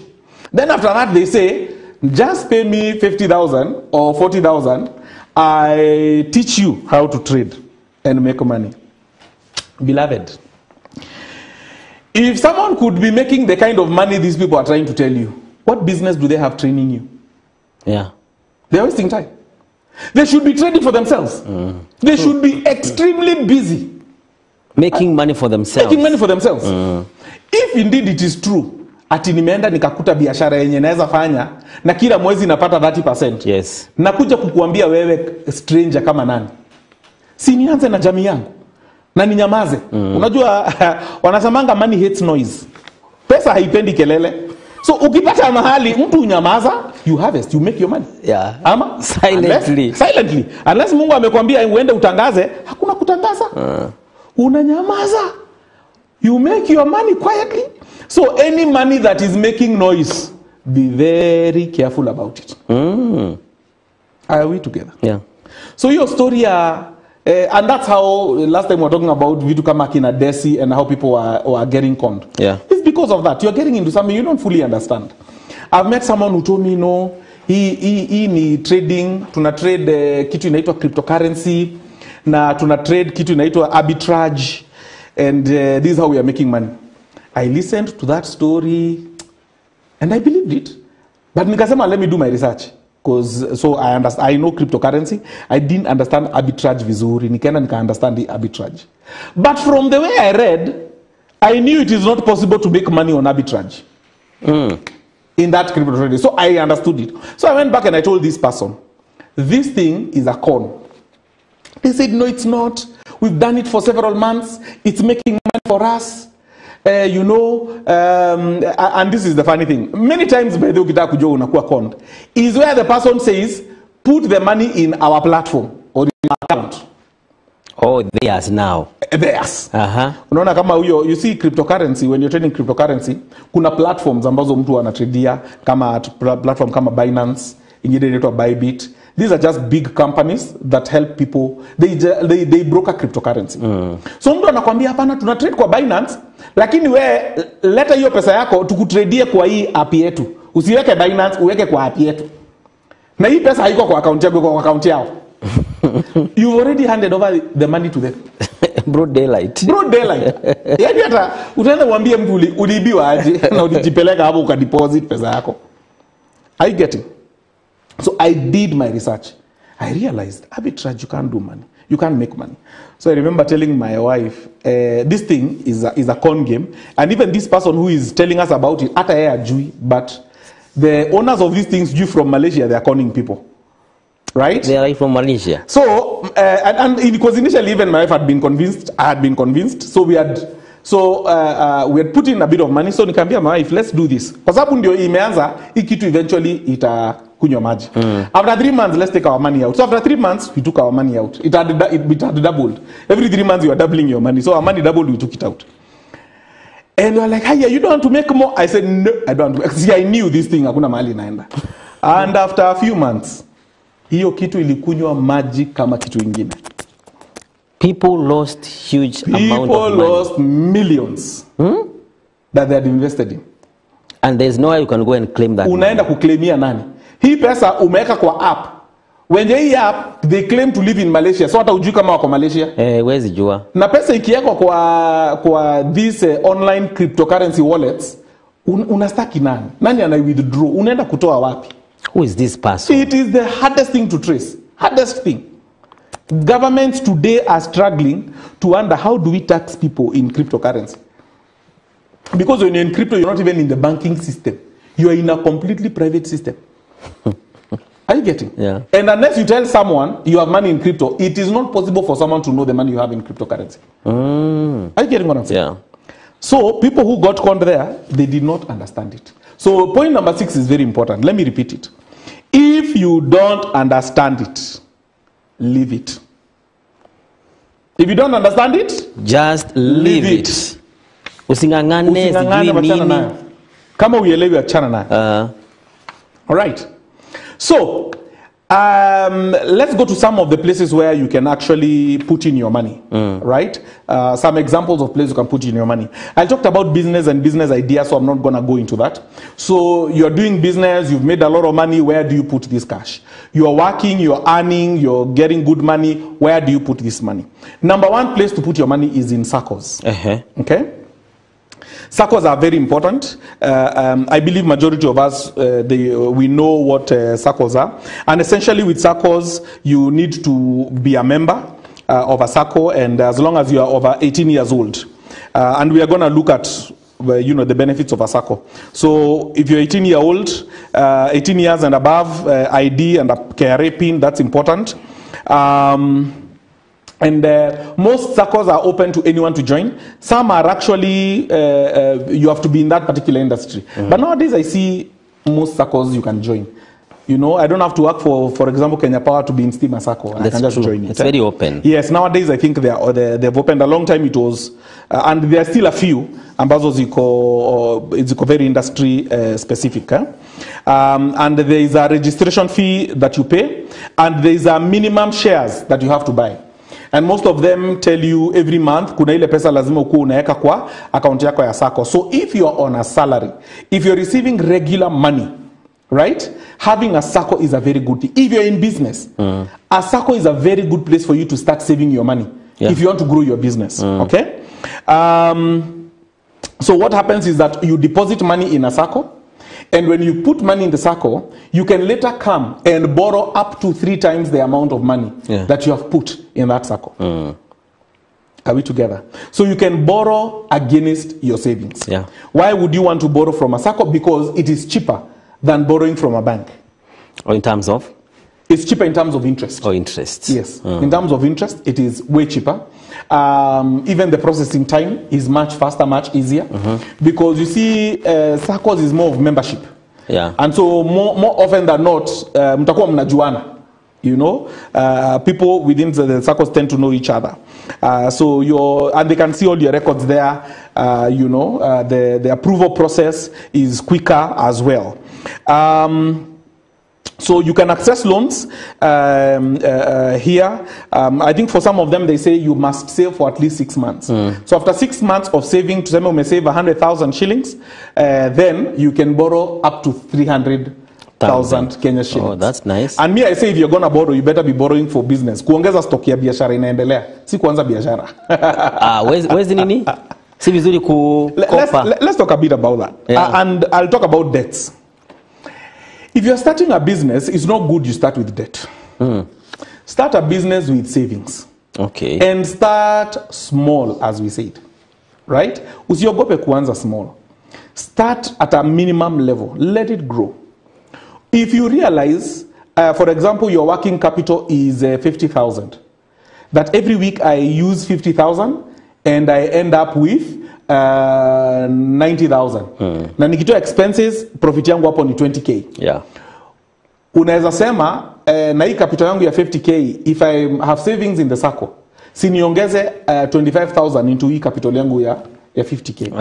Then after that they say, just pay me 50,000 or 40,000. I teach you how to trade and make money. Beloved, if someone could be making the kind of money these people are trying to tell you, what business do they have training you? Yeah. They're wasting time. They should be trading for themselves. They should be extremely busy. Making money for themselves. Making money for themselves. If indeed it is true, ati nimeenda nikakuta biashara yenye naweza fanya na kila mwezi napata 30%. Yes. Nakuja kukuambia wewe stranger kama nani? Si nianze na jamii yangu. Na ninyamaze. Unajua wanasamanga money hates noise. Pesa haipendi kelele. So ukipata mahali mtu unyamaza, you harvest, you make your money. Yeah. Ama silently. Silently. Unless Mungu amekwambia uende utangaze, hakuna kutangaza. Unanyamaza. You make your money quietly. So any money that is making noise, be very careful about it. Are we together? Yeah. So your story and that's how last time we were talking about vitu kama kina Desi and how people were getting conned. Yeah. It's because of that. You're getting into something you don't fully understand. I've met someone who told me, no, hii ni trading, tuna trade kitu inaitwa cryptocurrency, na tuna trade kitu inaitwa arbitrage, and this is how we are making money. I listened to that story and I believed it. But nikasema, let me do my research. So I know cryptocurrency. I didn't understand arbitrage vizuri. Nikaenda nika understand the arbitrage. But from the way I read, I knew it is not possible to make money on arbitrage. In that crypto trading. So I understood it. So I went back and I told this person, this thing is a con. They said, no, it's not. We've done it for several months. It's making money for us. And this is the funny thing. Many times by the ukitaka kujua unakuwa conned is where the person says, put the money in our platform or in our account. Oh, theirs now. Theirs. Unaona kama huyo, you see cryptocurrency, when you're trading cryptocurrency, kuna platforms ambazo mtu anatradia kama platform kama Binance, ingine inaitwa Bybit. These are just big companies that help people. They broker cryptocurrency. So mtu anakuambia hapana tuna trade kwa Binance, lakini we leta hiyo pesa yako tukutradie kwa hii app yetu. Usiweke Binance, uweke kwa app yetu. Na hii pesa haiko kwa account yako, kwa account yao. You've already handed over the money to them. Broad daylight. Broad daylight. Yaani hata utaenda uambie mtu uliibiwa aje na ulijipeleka hapo ukadeposit pesa yako. Are you getting? So I did my research. I realized arbitrage, you can't do money. You can't make money. So I remember telling my wife, this thing is a con game. And even this person who is telling us about it, ata yeye ajui, but the owners of these things due from Malaysia, they are conning people. Right? They are from Malaysia. So, and because initially even my wife had been convinced, I had been convinced. So we had put in a bit of money. So nikamwambia my wife, let's do this. Kwa sababu ndio imeanza, hii kitu eventually itakunywa maji. After 3 months, let's take our money out. So after 3 months, we took our money out. It had doubled. Every 3 months, you are doubling your money. So our money doubled, we took it out. And we were like, hey, you don't want to make more? I said, no, I don't want to. See, I knew this thing, hakuna mahali naenda. And after a few months, hiyo kitu ilikunywa maji kama kitu ingine. People lost huge amount of money. People lost millions that they had invested in. And there's no way you can go and claim that. Unaenda kuclaimia nani? Hii pesa umeweka kwa app. When hii app, they claim to live in Malaysia. So hata ujui kama wako Malaysia. Wezi jua. Na pesa ikiwekwa kwa these online cryptocurrency wallets, unastaki nani? Nani ana withdraw? Unaenda kutoa wapi? Who is this person? It is the hardest thing to trace. Hardest thing. Governments today are struggling to wonder how do we tax people in cryptocurrency. Because when you're in crypto, you're not even in the banking system. You are in a completely private system. Are you getting? Yeah. And unless you tell someone you have money in crypto, it is not possible for someone to know the money you have in cryptocurrency. Are you getting what I'm saying? Yeah. So people who got conned there, they did not understand it. So point number 6 is very important. Let me repeat it. If you don't understand it, leave it. If you don't understand it, just leave it. Usingangane sijui nini. Kama uelewi achana nayo. All right. So, let's go to some of the places where you can actually put in your money, right? Some examples of places you can put in your money. I talked about business and business ideas, so I'm not going to go into that. So, you're doing business, you've made a lot of money, where do you put this cash? You're working, you're earning, you're getting good money, where do you put this money? Number 1 place to put your money is in SACCOs. Okay? SACCOs are very important. I believe majority of us, we know what SACCOs are. And essentially with SACCOs, you need to be a member of a SACCO, and as long as you are over 18 years old. And we are going to look at the benefits of a SACCO. So if you're 18 years and above, ID and a KRA PIN, that's important. And most SACCOs are open to anyone to join. Some are actually, you have to be in that particular industry. But nowadays I see most SACCOs you can join. You know, I don't have to work for example, Kenya Power to be in Steam SACCO. I can just join it. It's very open. Yes, nowadays I think they've opened. A long time it was, and there are still a few, ambazo ziko very industry specific. And there is a registration fee that you pay, and there is a minimum shares that you have to buy. And most of them tell you every month, kuna ile pesa lazima ukuwe unaweka kwa account yako ya SACCO. So if you are on a salary, if you're receiving regular money, right, having a SACCO is a very good thing. If you're in business, a SACCO is a very good place for you to start saving your money if you want to grow your business. Okay? So what happens is that you deposit money in a SACCO, and when you put money in the SACCO, you can later come and borrow up to 3 times the amount of money that you have put in that SACCO. Are we together? So you can borrow against your savings. Yeah. Why would you want to borrow from a SACCO? Because it is cheaper than borrowing from a bank. Or in terms of? It's cheaper in terms of interest. Or interest. Yes. In terms of interest, it is way cheaper. Even the processing time is much faster, much easier. Because you see, SACCOs is more of membership. Yeah. And so more often than not, mtakuwa mnajuana. You know, people within the SACCOs tend to know each other. And they can see all your records there. The approval process is quicker as well. So you can access loans here. I think for some of them, they say you must save for at least 6 months. So after 6 months of saving, to say you may save 100,000 shillings, then you can borrow up to 300,000 Kenya shillings. Oh, that's nice. And me, I say if you're going to borrow, you better be borrowing for business. Kuongeza stock ya biashara inaendelea. Si kuanza biashara. Where's the nini? Si vizuri kukopa. Let's talk a bit about that. Yeah. And I'll talk about debts. If you're starting a business, it's not good you start with debt. Start a business with savings. Okay. And start small, as we said. Right? Usiogope kuanza small. Start at a minimum level. Let it grow. If you realize, for example, your working capital is 50,000. That every week I use 50,000 and I end up with 90,000. Na nikitoa expenses, profit yangu hapo ni 20k. Yeah. Unaweza sema na hii capital yangu ya 50k, if I have savings in the SACCO, si niongeze 25,000 into hii capital yangu ya 50k.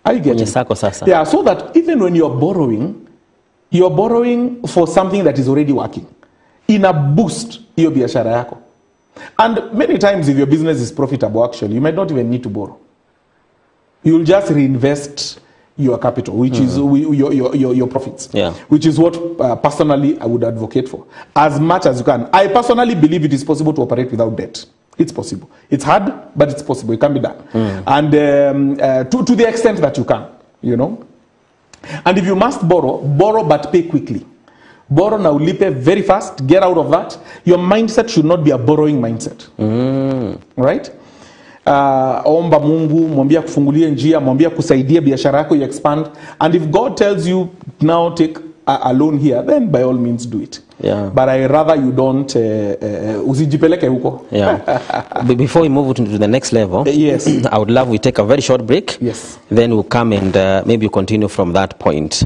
Are you getting? SACCO sasa. Yeah, so that even when you're borrowing for something that is already working. Ina boost hiyo biashara yako. And many times if your business is profitable, actually, you might not even need to borrow. You'll just reinvest your capital, which is your profits. Yeah. Which is what personally I would advocate for. As much as you can. I personally believe it is possible to operate without debt. It's possible. It's hard, but it's possible. It can be done. And to the extent that you can, you know. And if you must borrow but pay quickly. Borrow na ulipe very fast, get out of that. Your mindset should not be a borrowing mindset. Right? Omba Mungu, mwambia kufungulie njia, mwambia kusaidia biashara yako you expand. And if God tells you now take a loan here, then by all means do it. Yeah. But I rather you don't usijipeleke huko. Yeah. Before we move to the next level, yes, I would love we take a very short break. Yes. Then we'll come and maybe continue from that point.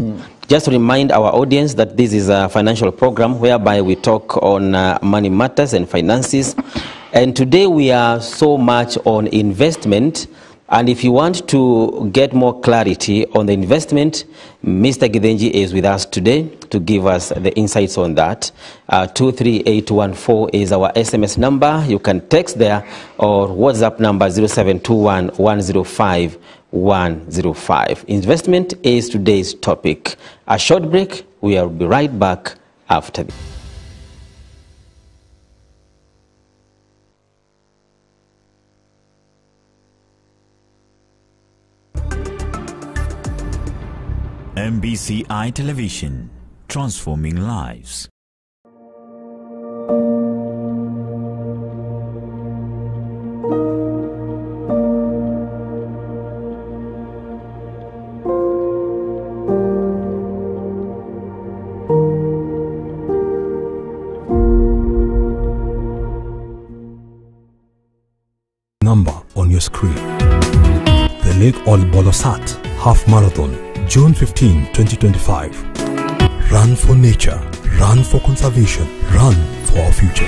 Just to remind our audience that this is a financial program whereby we talk on money matters and finances. And today we are so much on investment. And if you want to get more clarity on the investment, Mr. Gidenji is with us today to give us the insights on that. 23814 is our SMS number. You can text there, or WhatsApp number 0721 105 105. Investment is today's topic. A short break. We will be right back after this. MBCI Television, transforming lives. Number on your screen. The Lake Bolosat Half Marathon, June 15, 2025. Run for nature, run for conservation, run for our future.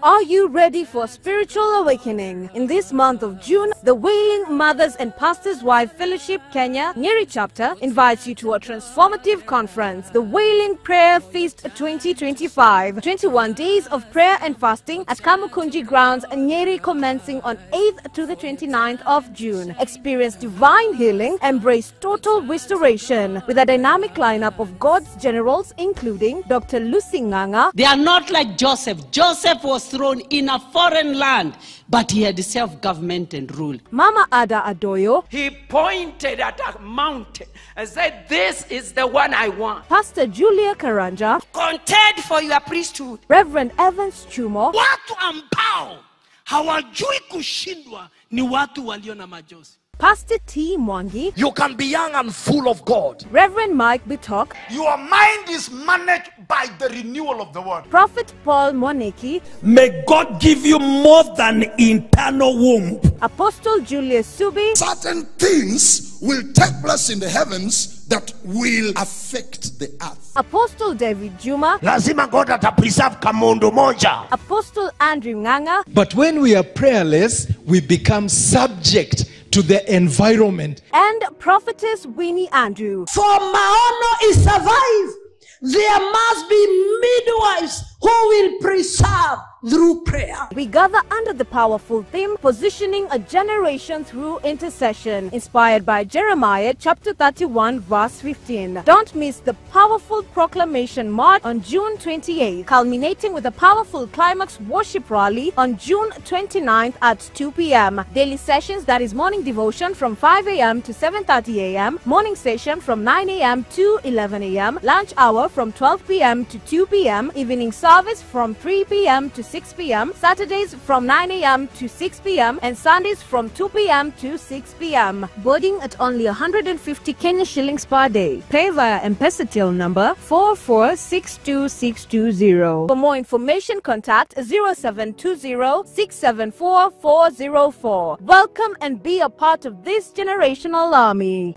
Are you ready for spiritual awakening? In this month of June, the Wailing Mothers and Pastors' Wife Fellowship Kenya Nyeri chapter invites you to a transformative conference, the Wailing Prayer Feast 2025. 21 days of prayer and fasting at Kamukunji Grounds, Nyeri, commencing on 8th to the 29th of June. Experience divine healing, embrace total restoration with a dynamic lineup of God's generals, including Dr. Lucy Nganga. They are not like Joseph. Joseph was thrown in a foreign land, but he had self-government and rule. Mama Ada Adoyo. He pointed at a mountain and said, "This is the one I want." Pastor Julia Karanja. Contend for your priesthood. Reverend Evans Chumo. Watu ambao hawajui kushindwa ni watu walio na majozi. Pastor T. Mwangi. You can be young and full of God. Reverend Mike Bitok. Your mind is managed by the renewal of the word. Prophet Paul Moneki. May God give you more than internal womb. Apostle Julius Subi. Certain things will take place in the heavens that will affect the earth. Apostle David Juma. Lazima God atapreserve kamundu moja. Apostle Andrew Nganga. But when we are prayerless, we become subject to the environment. And Prophetess Winnie Andrew. For Maono is survive, there must be midwives who will preserve through prayer. We gather under the powerful theme, positioning a generation through intercession, inspired by Jeremiah chapter 31 verse 15. Don't miss the powerful proclamation march on June 28th, culminating with a powerful climax worship rally on June 29th at 2 p.m. Daily sessions, that is morning devotion from 5 a.m. to 7:30 a.m., morning session from 9 a.m. to 11 a.m., lunch hour from 12 p.m. to 2 p.m., evening service from 3 p.m. to 6 p.m., Saturdays from 9 a.m. to 6 p.m., and Sundays from 2 p.m. to 6 p.m. Boarding at only 150 Kenya shillings per day. Pay via M-Pesa till number 4462620. For more information, contact 0720-674-404. Welcome and be a part of this generational army.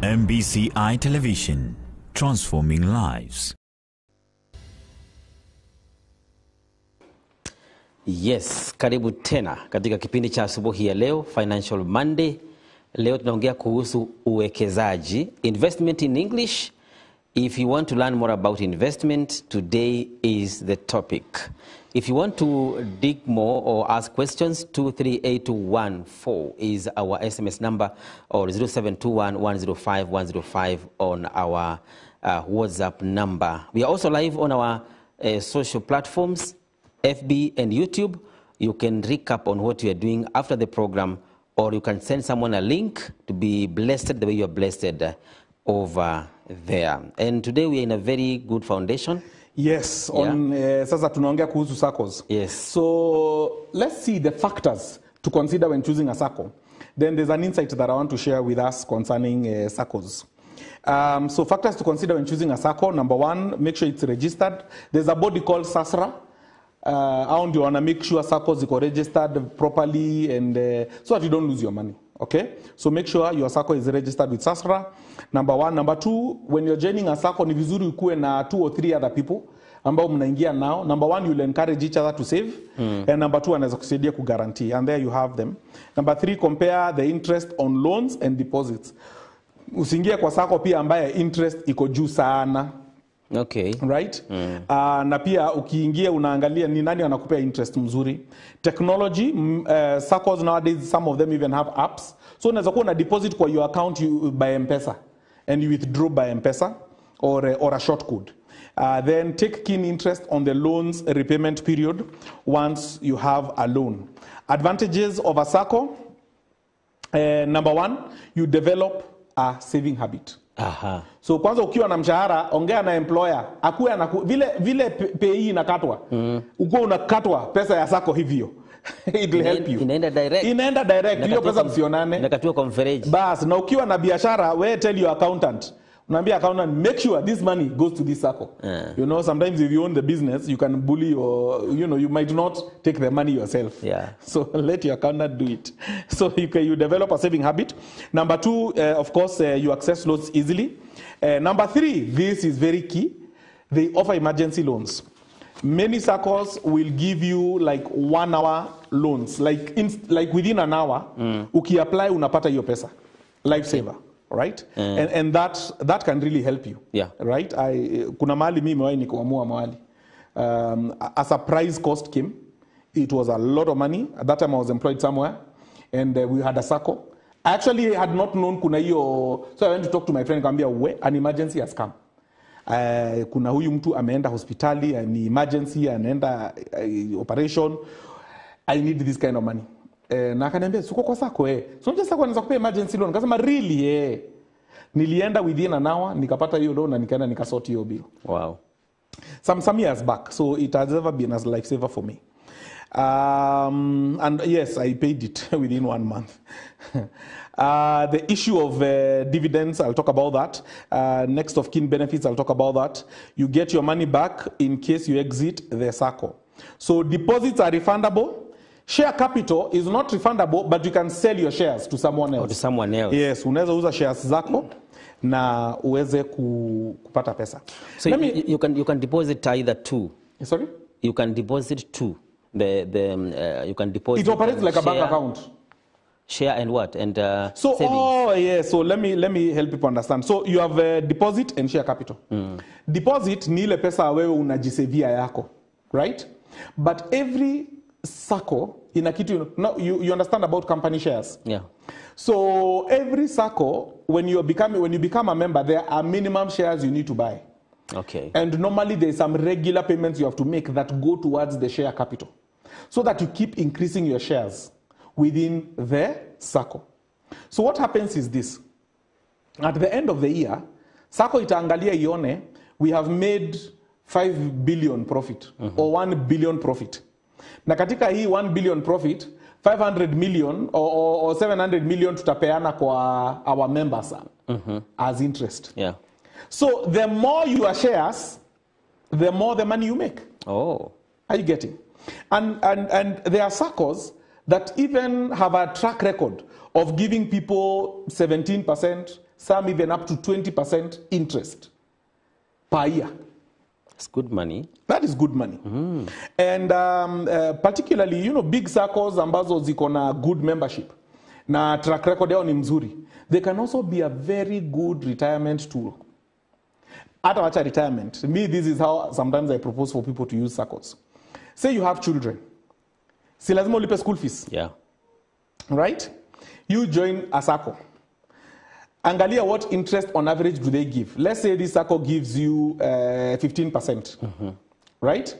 MBCI Television, transforming lives. Yes, karibu tena katika kipindi cha asubuhi ya leo, Financial Monday. Leo tunaongea kuhusu uwekezaji, investment in English. If you want to learn more about investment, today is the topic. If you want to dig more or ask questions, 23814 is our SMS number, or 0721-105-105 on our WhatsApp number. We are also live on our social platforms, FB and YouTube. You can recap on what we are doing after the program or you can send someone a link to be blessed the way you are blessed over there. And today we are in a very good foundation. Yes, on sasa tunaongea kuhusu SACCOs. Yes. So let's see the factors to consider when choosing a SACCO. Then there's an insight that I want to share with us concerning SACCOs. So factors to consider when choosing a SACCO. Number one, make sure it's registered. There's a body called SASRA. And you want to make sure SACCOs are registered properly and so that you don't lose your money. Okay? So make sure your SACCO is registered with SASRA. Number one. Number two, when you're joining a SACCO, ni vizuri ukuwe na 2 or 3 other people ambao mnaingia now. Number one, you'll encourage each other to save. And number two, anaweza kusaidia kuguarantee. And there you have them. Number three, compare the interest on loans and deposits. Usiingie kwa SACCO pia ambaye interest iko juu sana. Okay. Right? Na pia ukiingia unaangalia ni nani anakupea interest mzuri. Technology, SACCOs nowadays, some of them even have apps. So unaweza kuwa na deposit kwa your account by M-Pesa and you withdraw by M-Pesa or a short code. Then take keen interest on the loan's repayment period once you have a loan. Advantages of a SACCO. Number one, you develop a saving habit. Aha. So kwanza ukiwa na mshahara, ongea na employer, akuwe vile pay inakatwa. Uko unakatwa pesa ya SACCO hivyo. It will help you. Inaenda direct. Inaenda direct. Hiyo pesa msionane. Inakatiwa kwa mfereji. Bas, na ukiwa na biashara, we tell your accountant. Unaambia accountant, make sure this money goes to this SACCO. You know, sometimes if you own the business, you can bully or, you know, you might not take the money yourself. Yeah. So let your accountant do it. So you develop a saving habit. Number two, of course, you access loans easily. Number three, this is very key. They offer emergency loans. Many SACCOs will give you like 1 hour loans. Like within an hour, uki apply unapata hiyo pesa. Lifesaver. Right? And that can really help you. Yeah. Right? Kuna mahali mimi mewahi nikuamua mahali. As a price cost came, it was a lot of money. At that time I was employed somewhere and we had a SACCO. I actually had not known kuna hiyo, so I went to talk to my friend nikamwambia an emergency has come. Kuna huyu mtu ameenda hospitali, ni emergency, anaenda operation. I need this kind of money. Na akaniambia siko kwa SACCO so just SACCO anaweza kupea emergency loan. Nikasema really nilienda within an hour nikapata hiyo loan na nikaenda nikasort hiyo bill. Wow. Some years back, so it has ever been as lifesaver for me. And yes, I paid it within 1 month. The issue of dividends, I'll talk about that. Next of kin benefits, I'll talk about that. You get your money back in case you exit the SACCO. So deposits are refundable. Share capital is not refundable, but you can sell your shares to someone else. Or to someone else. Yes, unaweza uza shares zako na uweze kupata pesa. So you can deposit either two. Sorry? You can deposit two. You can deposit. It operates like a bank account. Share and what? And so savings. So let me help people understand. So you have a deposit and share capital. Deposit ni ile pesa wewe unajisevia yako, right? But every SACCO in a kitu, now you understand about company shares. Yeah. So every SACCO, when you become a member, there are minimum shares you need to buy. Okay. And normally there's some regular payments you have to make that go towards the share capital, so that you keep increasing your shares within the SACCO. So what happens is this: at the end of the year, SACCO itaangalia ione we have made 5 billion profit or 1 billion profit. Na katika hii 1 billion profit, 500 million or 700 million tutapeana kwa our members as interest. Yeah. So the more your shares, the more the money you make. Oh. Are you getting? And there are SACCOs that even have a track record of giving people 17%, some even up to 20% interest per year. That's good money. That is good money. And particularly, you know, big SACCOs ambazo ziko na good membership na track record yao ni mzuri, they can also be a very good retirement tool. Hata wacha retirement. Me, this is how sometimes I propose for people to use SACCOs. Say you have children. Si lazima ulipe school fees. Yeah. Right? You join a SACCO. Angalia what interest on average do they give. Let's say this SACCO gives you 15%. Right?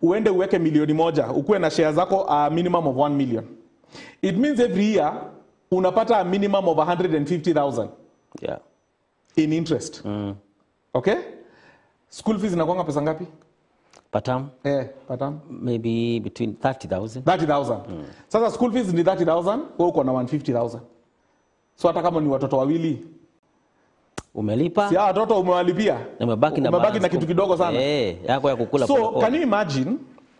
Uende uweke milioni moja. Ukuwe na share zako a minimum of 1 million. It means every year unapata a minimum of 150,000 in interest. Okay? School fees inakuanga pesa ngapi? Patam? Patam. Maybe between 30,000. 30,000. Sasa school fees ni 30,000, wewe uko na 150,000. So hata kama ni watoto wawili umelipa, si watoto umewalipia, umebaki na kitu kidogo sana. Yako ya kukula. So can you imagine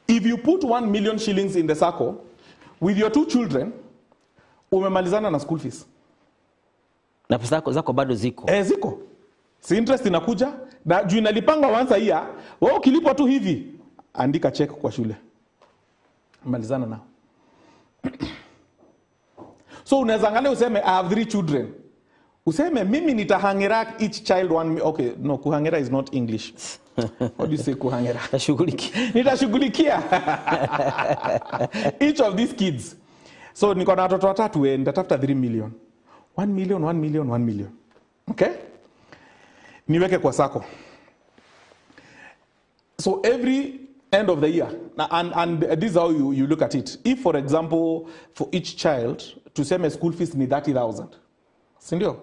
if you put 1 million shillings in the circle with your 2 children, umemalizana na school fees. Na pesa zako bado ziko. Ziko. Si interest inakuja, na juu inalipanga once a year, wewe ukilipwa tu hivi, andika check kwa shule. Malizana nao. So unaweza angalia useme I have 3 children. Useme mimi nitahangira each child one. Okay, no, kuhangira is not English. What do you say kuhangira? Nitashughulikia each of these kids. So niko na watoto watatu, nitatafuta 3 million. 1 million, 1 million, 1 million. Okay? Niweke kwa sako. So every end of the year, and this is how you look at it. If, for example, for each child, tuseme school fees ni 30,000. Sindio?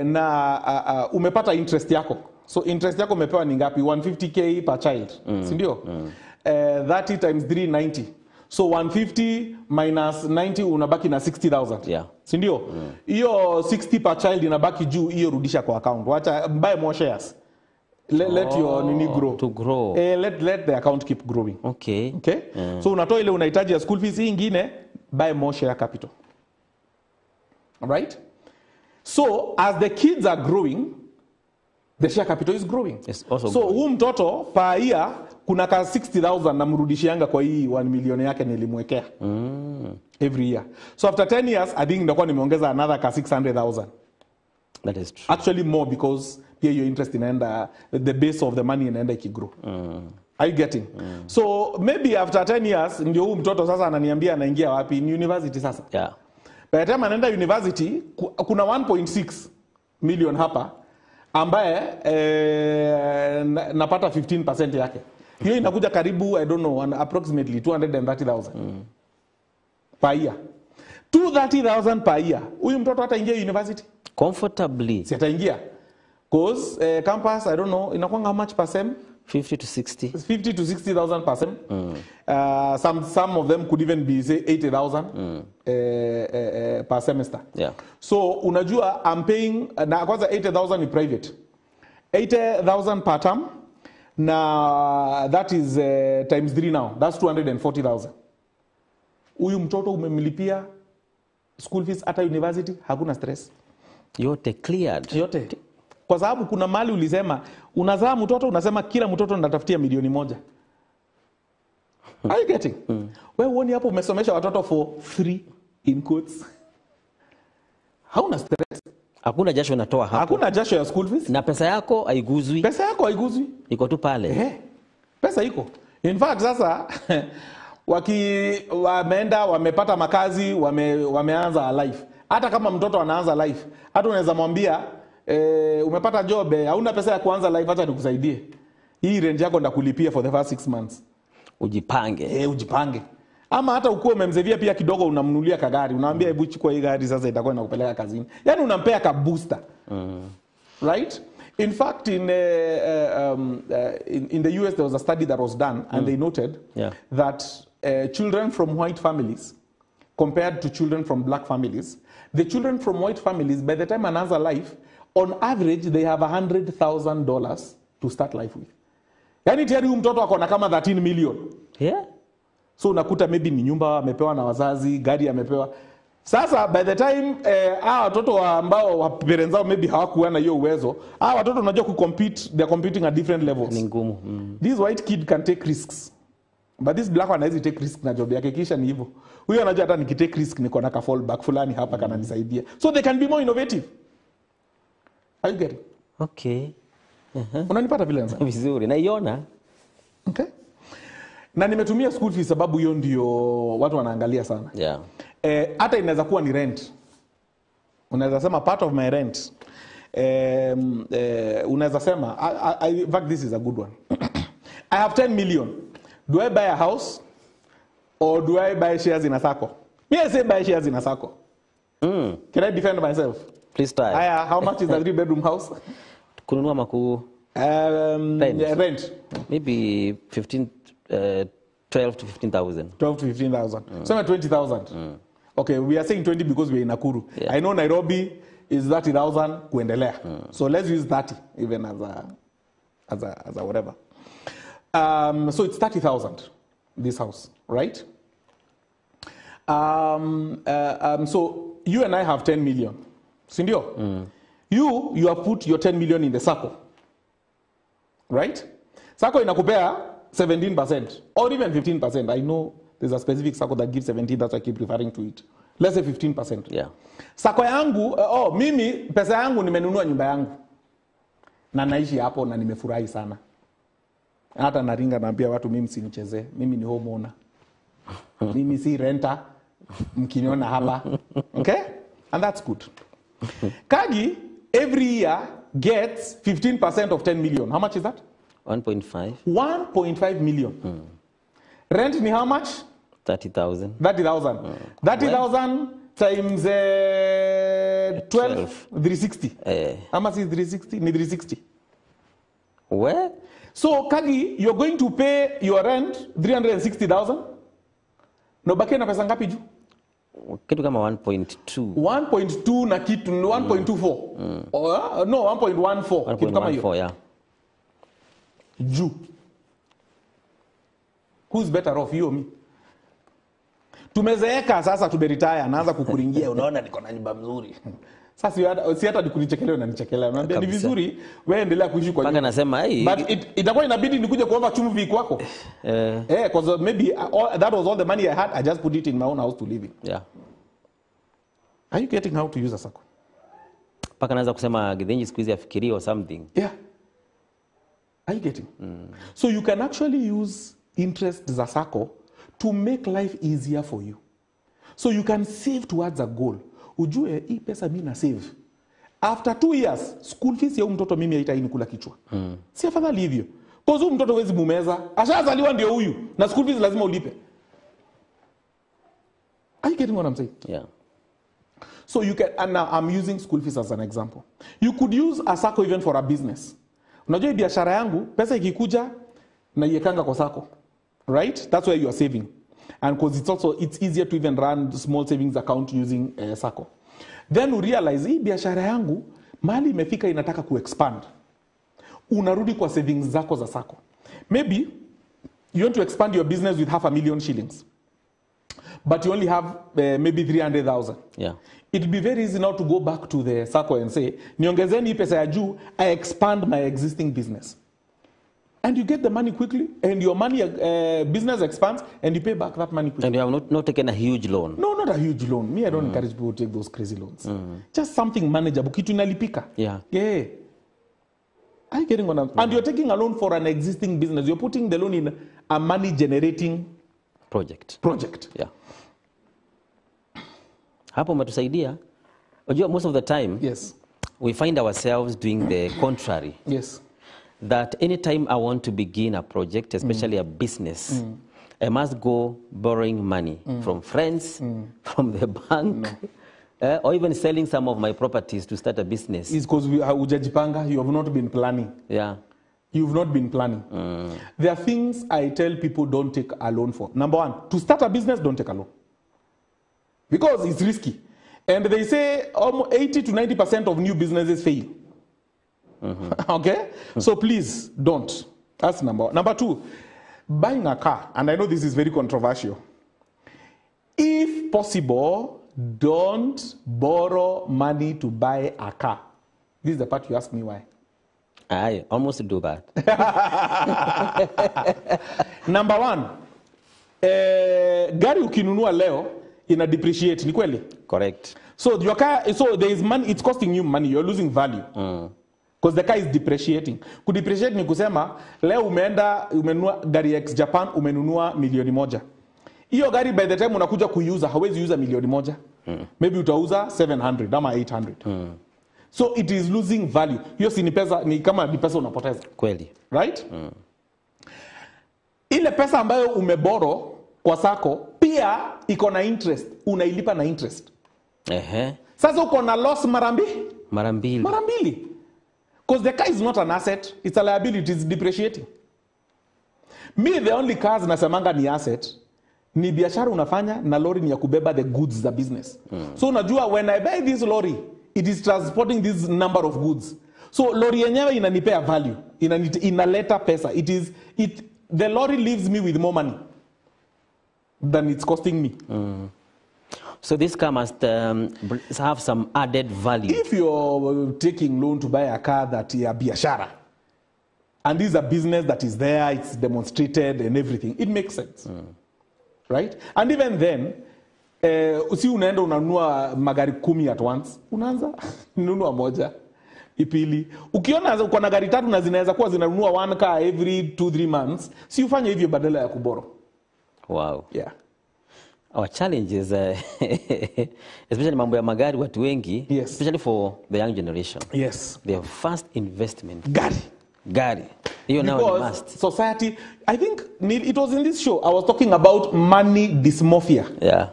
Na umepata interest yako. So interest yako umepewa ni ngapi? 150k per child. Sindio? 30 times 3, 90. So 150 minus 90 unabaki na 60,000. Sindio? Iyo 60 per child inabaki juu, iyo rudisha kwa account. Wacha buy more shares. Let your nini grow. To grow. Let the account keep growing. Okay. So unatoa ile unahitaji ya school fees, hii ingine buy more share capital. Alright? So as the kids are growing, the share capital is growing. So huu mtoto per year kuna ka 60,000 namrudishianga kwa hii 1 million yake nilimwekea. Every year. So after 10 years, I think ndakuwa nimeongeza another ka 600,000. That is true. Actually more, because pia your interest inaenda, the base of the money inaenda ikigrow. Are you getting? So maybe after 10 years ndio huu mtoto sasa ananiambia anaingia wapi? Ni university sasa. By the time anaenda university, kuna 1.6 million hapa ambaye napata 15% yake. Hiyo inakuja karibu, I don't know, approximately 230,000 per year. 230,000 per year. Huyu mtoto hataingia university comfortably. Si ataingia. Because campus, I don't know, inakuanga how much per sem? 50 to 60. 50 to 60,000 per sem. Some of them could even be, say, 80,000 per semester. So unajua I'm paying, na kwanza 80,000 ni private. 80,000 per term. Na that is times 3 now. That's 240,000. Huyu mtoto umemlipia school fees hata university, hakuna stress. Yote cleared. Yote. Kwa sababu kuna mali ulisema, unazaa mtoto, unasema kila mtoto natafutia milioni 1. Are you getting? Wewe uone hapo umesomesha watoto for free in quotes. Hauna stress. Hakuna jasho unatoa hapo. Hakuna jasho ya school fees. Na pesa yako haiguzwi. Pesa yako haiguzwi. Iko tu pale. Pesa iko. In fact sasa wameenda wamepata makazi, wameanza life. Hata kama mtoto anaanza life, hata unaweza mwambia umepata job, hauna pesa ya kuanza life, acha nikusaidie. Hii rent yako ndakulipia for the first 6 months. Ujipange. Ujipange. Ama hata ukiwa umemzevia pia kidogo unamnunulia kagari, unamwambia hebu chukua hii gari sasa itakuwa inakupeleka kazini. Yaani unampea ka booster. Right? In fact, in the US there was a study that was done and they noted that children from white families compared to children from black families, the children from white families, by the time anaanza life, on average they have $100,000 to start life with. Yani tayari huyu mtoto akona kama 13 million. So unakuta maybe ni nyumba amepewa na wazazi, gari amepewa. Sasa by the time watoto ambao parents zao maybe hawakuwa na hiyo uwezo, watoto unajua kucompete, they are competing at different levels. Ni ngumu. This white kid can take risks. But this black one hawezi take risk na job yake, kisha ni hivyo. Huyo anajua hata nikitake risk niko na ka fallback fulani hapa kana nisaidia. So they can be more innovative. Are you getting? Okay. Unanipata vile nza? Vizuri, naiona. Okay. Na nimetumia school fees sababu hiyo ndio watu wanaangalia sana. Hata inaweza kuwa ni rent. Unaweza sema part of my rent. Unaweza sema, in fact this is a good one. I have 10 million. Do I buy a house or do I buy shares in a sacco? Me I say buy shares in a sacco. Can I defend myself? Please try. How much is a 3-bedroom house? Kununua maku rent. Maybe 12 to 15,000. 12 to 15,000. So 20,000. Okay, we are saying 20 because we're in Nakuru. Yeah. I know Nairobi is 30,000 kuendelea. So let's use 30 even as a whatever. So it's 30,000 this house, right? So you and I have 10 million. Sindio? You have put your 10 million in the SACCO. Right? SACCO inakupea 17% or even 15%. I know there's a specific SACCO that gives 17%, that's why I keep referring to it. Let's say 15%. Yeah. SACCO yangu, mimi pesa yangu nimenunua nyumba yangu. Na naishi hapo na nimefurahi sana. Hata naringa naambia watu mimi sinichezee. Mimi ni homeowner. Mimi si renter. Mkiniona hapa. Okay? And that's good. Kagi every year gets 15% of 10 million. How much is that? 1.5. 1.5 million. Rent ni how much? 30,000. 30,000. 30,000 times 12, 360. How much is 360? Ni 360. Where? So, Kagi, you're going to pay your rent 360,000. No baki na pesa ngapi juu? Kitu kama 1.2. 1.2 na kitu 1.24. No, 1.14. Kitu kama hiyo. Yeah. Juu. Who's better off, you or me? Tumezeeka sasa, tumeretire, naanza kukuringia, unaona niko na nyumba mzuri. Sasa si hata nikunichekelea na nichekelea. Naambia ni vizuri wewe endelea kuishi kwa nyumba. Nasema hey. But itakuwa inabidi nikuje kuomba chumvi kwako. Because maybe that was all the money I had, I just put it in my own house to live in. Yeah. Are you getting how to use a SACCO? Paka naanza kusema Githinji siku hizi afikirie or something. Yeah. Are you getting? So you can actually use interest za SACCO to make life easier for you. So you can save towards a goal. Ujue hii pesa mimi na save. After 2 years, school fees ya mtoto mimi haitaini kula kichwa. Si afadhali hivyo. Kwa sababu mtoto wezi mumeza. Ashazaliwa ndio huyu na school fees lazima ulipe. Are you getting what I'm saying? Yeah. So you can, and now I'm using school fees as an example. You could use a SACCO even for a business. Unajua biashara yangu, pesa ikikuja na iekanga kwa SACCO. Right? That's where you are saving. And because it's easier to even run small savings account using SACCO. Then you realize hii biashara yangu mali imefika inataka kuexpand. Unarudi kwa savings zako za SACCO. Maybe you want to expand your business with 500,000 shillings. But you only have maybe 300,000. Yeah. It'd be very easy now to go back to the SACCO and say, niongezeni hii pesa ya juu, I expand my existing business. And you get the money quickly, and your money business expands, and you pay back that money quickly. And you have not taken a huge loan. No, not a huge loan. Me, I don't encourage people to take those crazy loans. Just something manageable. Kitu inalipika. Yeah. Yeah. Are you getting what I'm saying? And you're taking a loan for an existing business. You're putting the loan in a money-generating project. Yeah. Hapo umetusaidia. Unajua, most of the time, yes, we find ourselves doing the contrary. Yes. That anytime I want to begin a project, especially a business, I must go borrowing money from friends, from the bank, or even selling some of my properties to start a business. It's because ujajipanga, you have not been planning. Yeah. You've not been planning. There are things I tell people don't take a loan for. Number one, to start a business, don't take a loan. Because it's risky. And they say almost 80 to 90% of new businesses fail. Okay? So please, don't. That's number one. Number two, buying a car, and I know this is very controversial. If possible, don't borrow money to buy a car. This is the part you ask me why. I almost do that. Number one, gari ukinunua leo ina depreciate, ni kweli? Correct. So your car, so there is money, it's costing you money, you're losing value. Because the car is depreciating. Kudepreciate ni kusema leo umenunua gari X Japan, umenunua 1,000,000. Hiyo gari by the time unakuja kuiuza, hawezi uza 1,000,000. Maybe utauza 700 ama 800. So it is losing value. Hiyo si ni pesa, ni kama ni pesa unapoteza. Kweli. Right? Ile pesa ambayo umeboro kwa SACCO pia iko na interest, unailipa na interest. Sasa uko na loss mara mbili. Because the car is not an asset, it's a liability, it's depreciating. Me, the only cars nasemanga ni asset, ni biashara unafanya na lori ni ya kubeba the goods za business. So unajua, when I buy this lorry, it is transporting this number of goods. So lori yenyewe inanipea value, inaleta pesa. The lorry leaves me with more money than it's costing me. So this car must have some added value. If you're taking loan to buy a car that is a biashara, and this is a business that is there, it's demonstrated and everything, it makes sense. Right? And even then, usi unaenda unanunua magari 10 at once, unaanza nunua moja, ipili. Ukiona uko na gari 3 na zinaweza kuwa zinanunua one car every 2-3 months, si ufanye hivyo badala ya kuboro. Wow. Yeah. Our challenge is, especially mambo ya magari watu wengi, especially for the young generation. Yes. Their first investment. Gari. You know, must. Society, I think it was in this show, I was talking about money dysmorphia. Yeah.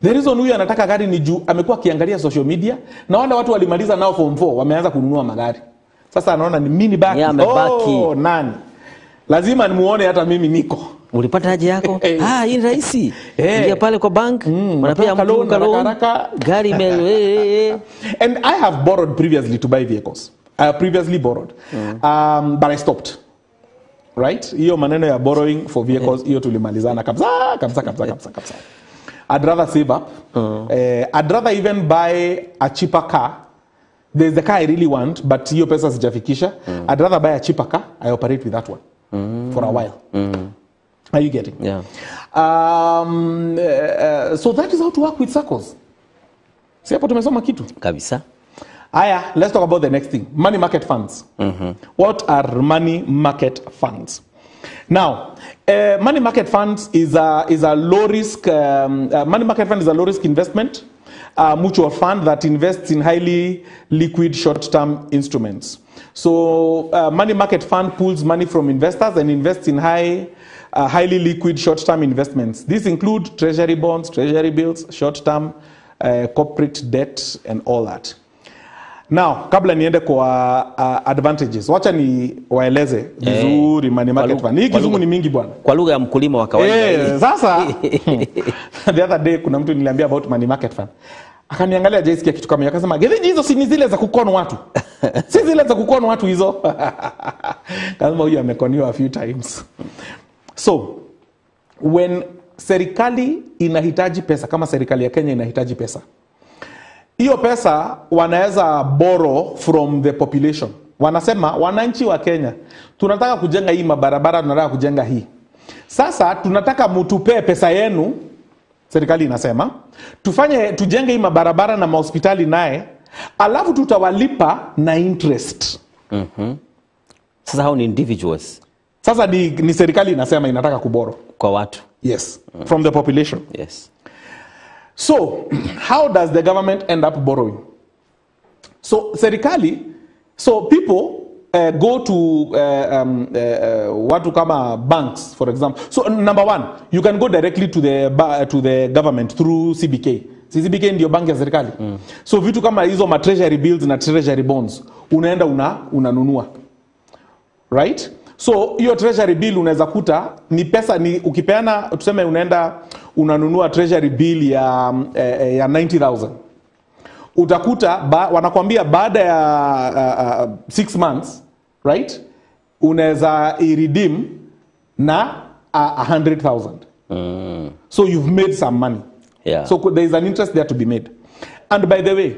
The reason huyu anataka gari ni juu amekuwa akiangalia social media na wale watu walimaliza nao form 4 wameanza kununua magari. Sasa anaona ni mini baki. Yeah, nani? Lazima nimuone hata mimi niko. Ulipata haja yako? Hii ni rahisi. Ingia pale kwa bank, unapea mtu haraka, gari And I have borrowed previously to buy vehicles. I have previously borrowed. But I stopped. Right? Hiyo maneno ya borrowing for vehicles, hiyo tulimalizana kabisa. I'd rather save up. I'd rather even buy a cheaper car. There's the car I really want, but hiyo pesa sijafikisha. I'd rather buy a cheaper car. I operate with that one for a while. Are you getting? Yeah. So that is how to work with circles. Si hapo tumesoma kitu? Kabisa. Aya, let's talk about the next thing. Money market funds. What are money market funds? Now, money market funds is a low risk. Money market fund is a low risk investment mutual fund that invests in highly liquid short-term instruments. So, money market fund pulls money from investors and invests in highly liquid short-term investments. These include treasury bonds, treasury bills, short-term corporate debt, and all that. Now, kabla niende kwa advantages, wacha ni waeleze vizuri money market fund. Hii kizungu ni mingi bwana. Kwa lugha ya mkulima wa kawaida. Sasa the other day kuna mtu niliambia about money market fund. Akaniangalia Jaisikia kitu kama akasema, "Hizi hizo si ni zile za kukono watu." Si zile za kukono watu hizo. Kama huyu amekoniwa a few times. So, when serikali inahitaji pesa, kama serikali ya Kenya inahitaji pesa, hiyo pesa wanaweza borrow from the population. Wanasema wananchi wa Kenya, tunataka kujenga hii mabarabara, tunataka kujenga hii. Sasa tunataka mtupe pesa yenu, serikali inasema, tujenge hii mabarabara na mahospitali naye, alafu tutawalipa na interest. Sasa hao ni individuals. Sasa ni serikali inasema inataka kuboro kwa watu. Yes, from the population. Yes. So, how does the government end up borrowing? So, people go to watu kama banks, for example. So, number one, you can go directly to the government through CBK. CBK ndio banki ya serikali. So, vitu kama hizo treasury bills na treasury bonds, unaenda unanunua. Right? So, hiyo treasury bill unaweza kuta ni pesa, ni ukipeana, tuseme unaenda unanunua treasury bill ya 90,000. Utakuta wanakuambia baada ya 6 months, right? Unaweza redeem na 100,000. So you've made some money. Yeah. So there is an interest there to be made. And by the way,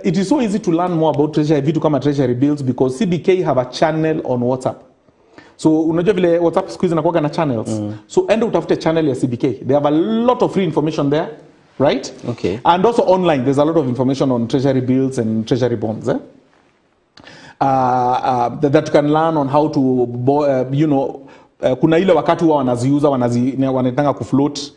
it is so easy to learn more about vitu kama treasury bills because CBK have a channel on WhatsApp. So unajua vile WhatsApp siku hizi inakuwa na channels. So enda utafute channel ya CBK. They have a lot of free information there, right? Okay. And also online there's a lot of information on treasury bills and treasury bonds, that you can learn on how to kuna ile wakati wao wanaziuza wanataka kufloat,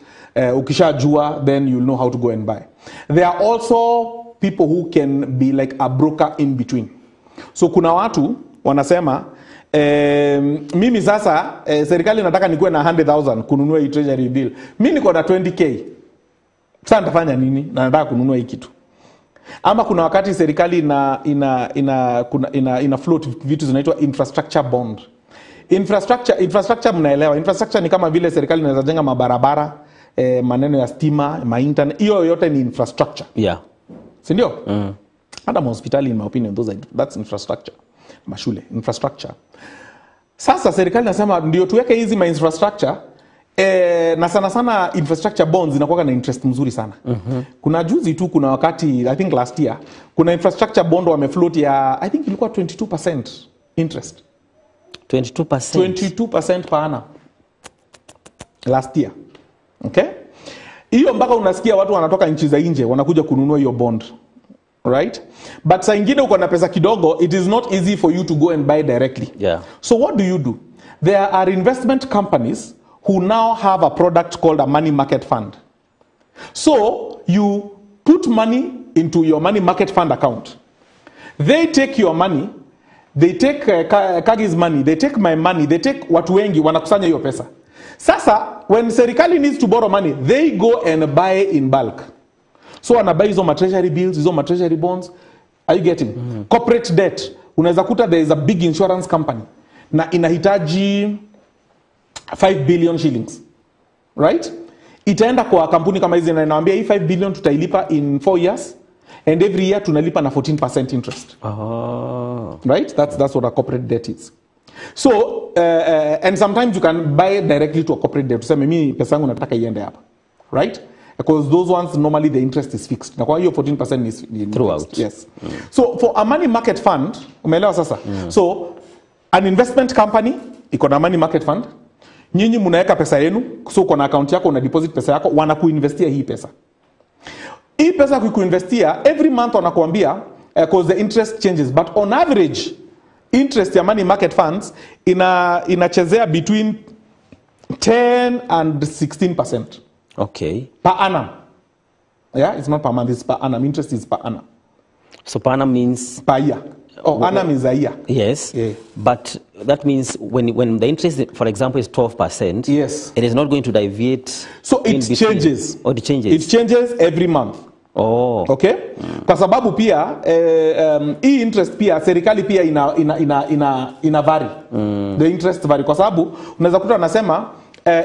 ukishajua then you'll know how to go and buy. There are also people who can be like a broker in between. So kuna watu wanasema mimi sasa serikali nataka nikuwe na 100,000 kununua hii treasury bill. Mimi niko na 20k. Sasa nitafanya nini? Na nataka kununua hii kitu. Ama kuna wakati serikali ina float vitu zinaitwa infrastructure bond. Infrastructure mnaelewa. Infrastructure ni kama vile serikali inaweza jenga mabarabara, maneno ya stima, internet. Hiyo yote ni infrastructure. Yeah. Si ndio? Hata hospitali, in my opinion, that's infrastructure. Mashule, infrastructure. Sasa serikali nasema ndio tuweke hizi infrastructure, na sana infrastructure bonds inakuwa na interest mzuri sana. Kuna juzi tu, kuna wakati I think last year, kuna infrastructure bond wamefloat ya I think ilikuwa 22% interest. 22% per annum last year. Okay? Hiyo mpaka unasikia watu wanatoka nchi za nje wanakuja kununua hiyo bond. Right? But saa ingine uko na pesa kidogo, it is not easy for you to go and buy directly. Yeah. So what do? There are investment companies who now have a product called a money market fund. So you put money into your money market fund account. They take your money, they take Kagi's money, they take my money, they take watu wengi wanakusanya hiyo pesa. Sasa when serikali needs to borrow money, they go and buy in bulk. So wanabuy hizo treasury bills, hizo treasury bonds. Are you getting? Corporate debt. Unaweza kuta there is a big insurance company na inahitaji 5 billion shillings. Right? Itaenda kwa kampuni kama hizi na inawaambia hii 5 billion tutailipa in 4 years and every year tunalipa na 14% interest. Right? That's what a corporate debt is. So and sometimes you can buy directly to a corporate debt. Tuseme mimi pesa yangu nataka iende hapa. Right? Because those ones normally the interest is fixed. Na kwa hiyo 14% is throughout. Yes. So for a money market fund, umeelewa sasa? So an investment company iko na money market fund. Nyinyi mnaweka pesa yenu, so uko na account yako, una deposit pesa yako, wanakuinvestia hii pesa. Hii pesa kuinvestia every month wanakuambia because the interest changes, but on average interest ya money market funds inachezea between 10 and 16%. Okay. Per annum. Yeah, it's not per month, it's per annum. Interest is per annum. So per annum means? Per year. Annum is a year. Yes. Yeah. But that means when the interest, for example, is 12%, yes, it is not going to deviate. So it changes. Or it changes. It changes every month. Oh. Okay? Kwa sababu pia hii interest pia serikali pia ina vary. The interest vary kwa sababu unaweza kuta anasema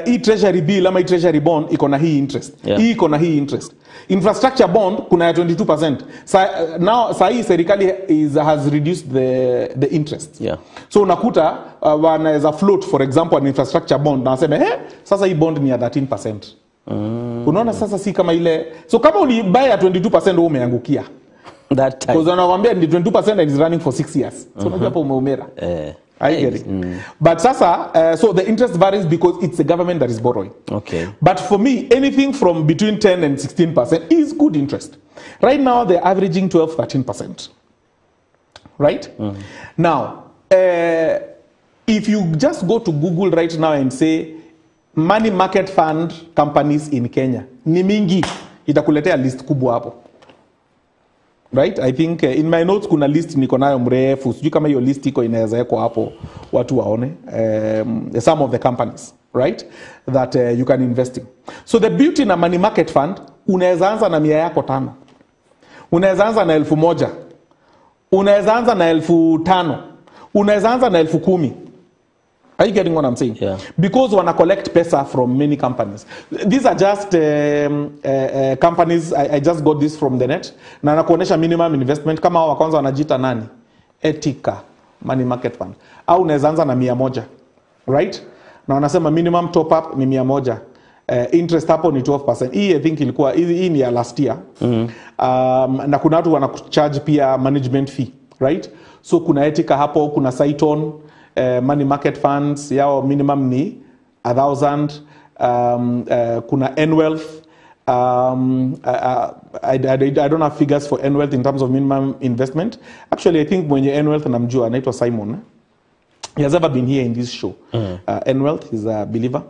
hii treasury bill ama hii treasury bond iko na hii interest. Yeah. Hii iko na hii interest. Infrastructure bond kuna ya 22%. Now hii serikali has reduced the interest. Yeah. So unakuta wanaweza float for example an infrastructure bond na waseme sasa hii bond ni ya 13%. Unaona sasa si kama ile. So kama ulibuy ya 22% wewe umeangukia. That time. Because wanakuambia ni 22% and is running for 6 years. So unajua hapo umeumera. I get it. But sasa, so the interest varies because it's the government that is borrowing. Okay. But for me, anything from between 10 and 16% is good interest. Right now, they're averaging 12-13%. Right? Now, if you just go to Google right now and say, money market fund companies in Kenya, ni mingi, itakuletea list kubwa hapo. Right? I think in my notes kuna list niko nayo mrefu. Sijui kama hiyo list iko inaweza yako hapo watu waone. Some of the companies, right? That you can invest in. So the beauty na money market fund, unaweza anza na 100 yako 5. Unaweza anza na 1,000. Unaweza anza na 5,000. Unaweza anza na 10,000. Are you getting what I'm saying? Yeah. Because wana collect pesa from many companies. These are just companies. I just got this from the net. Na nakuonesha minimum investment kama wa kwanza wanajiita nani? Etika Money Market Fund. Au unaweza anza na 100. Right? Na wanasema minimum top up ni 100. Interest hapo ni 12%. Hii I think ilikuwa hii ni ya last year. Na kuna watu wanakucharge pia management fee, right? So kuna Etika hapo, kuna Saiton money market funds yao minimum ni 1,000. Kuna Nwealth. I don't have figures for Nwealth in terms of minimum investment. Actually, I think mwenye Nwealth namjua anaitwa Simon. He has ever been here in this show. Nwealth is a believer.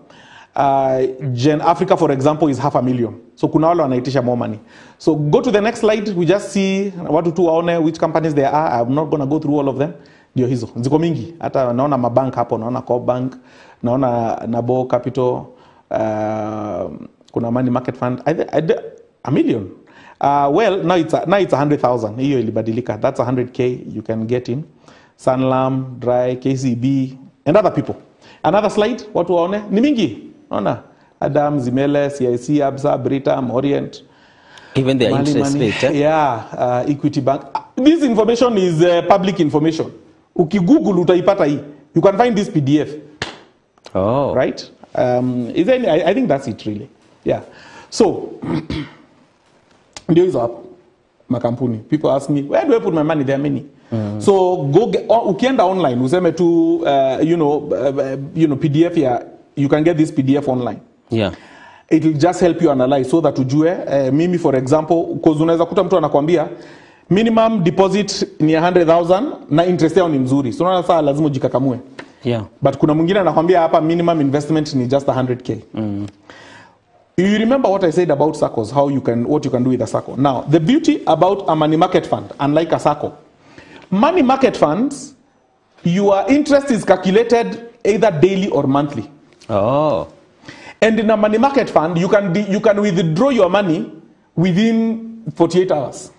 Gen Africa, for example, is 500,000. So kuna wale wanaitisha more money. So go to the next slide. We just see watu tu waone which companies there are. I'm not going to go through all of them. Ndio hizo. Ziko mingi. Hata naona mabank hapo, naona Coop Bank, naona Nabo Capital, kuna Money Market Fund. 1 million. Well, now it's 100,000. Hiyo ilibadilika. That's 100K you can get in. Sanlam, Dry, KCB, and other people. Another slide, watu waone. Ni mingi. Ona. Adam, Zimele, CIC, Absa, Britam, Orient. Even their interest rate. Yeah, Equity Bank. This information is public information. Ukigoogle utaipata hii. You can find this PDF. Oh. Right? I think that's it really. Yeah. So, ndio hizo hapo makampuni. People ask me, where do I put my money? There are many. So go get, ukienda online useme tu PDF ya, you can get this PDF online. Yeah. It will just help you analyze so that ujue mimi for example, because unaweza kuta mtu anakuambia minimum deposit ni 100,000 na interest yao ni mzuri. So unaona saa lazima ujikakamue. Yeah. But kuna mwingine anakuambia hapa minimum investment ni just 100K. You remember what I said about SACCOs, what you can do with a SACCO. Now, the beauty about a money market fund, unlike a SACCO, money market funds, your interest is calculated either daily or monthly. Oh. And in a money market fund, you can withdraw your money within 48 hours,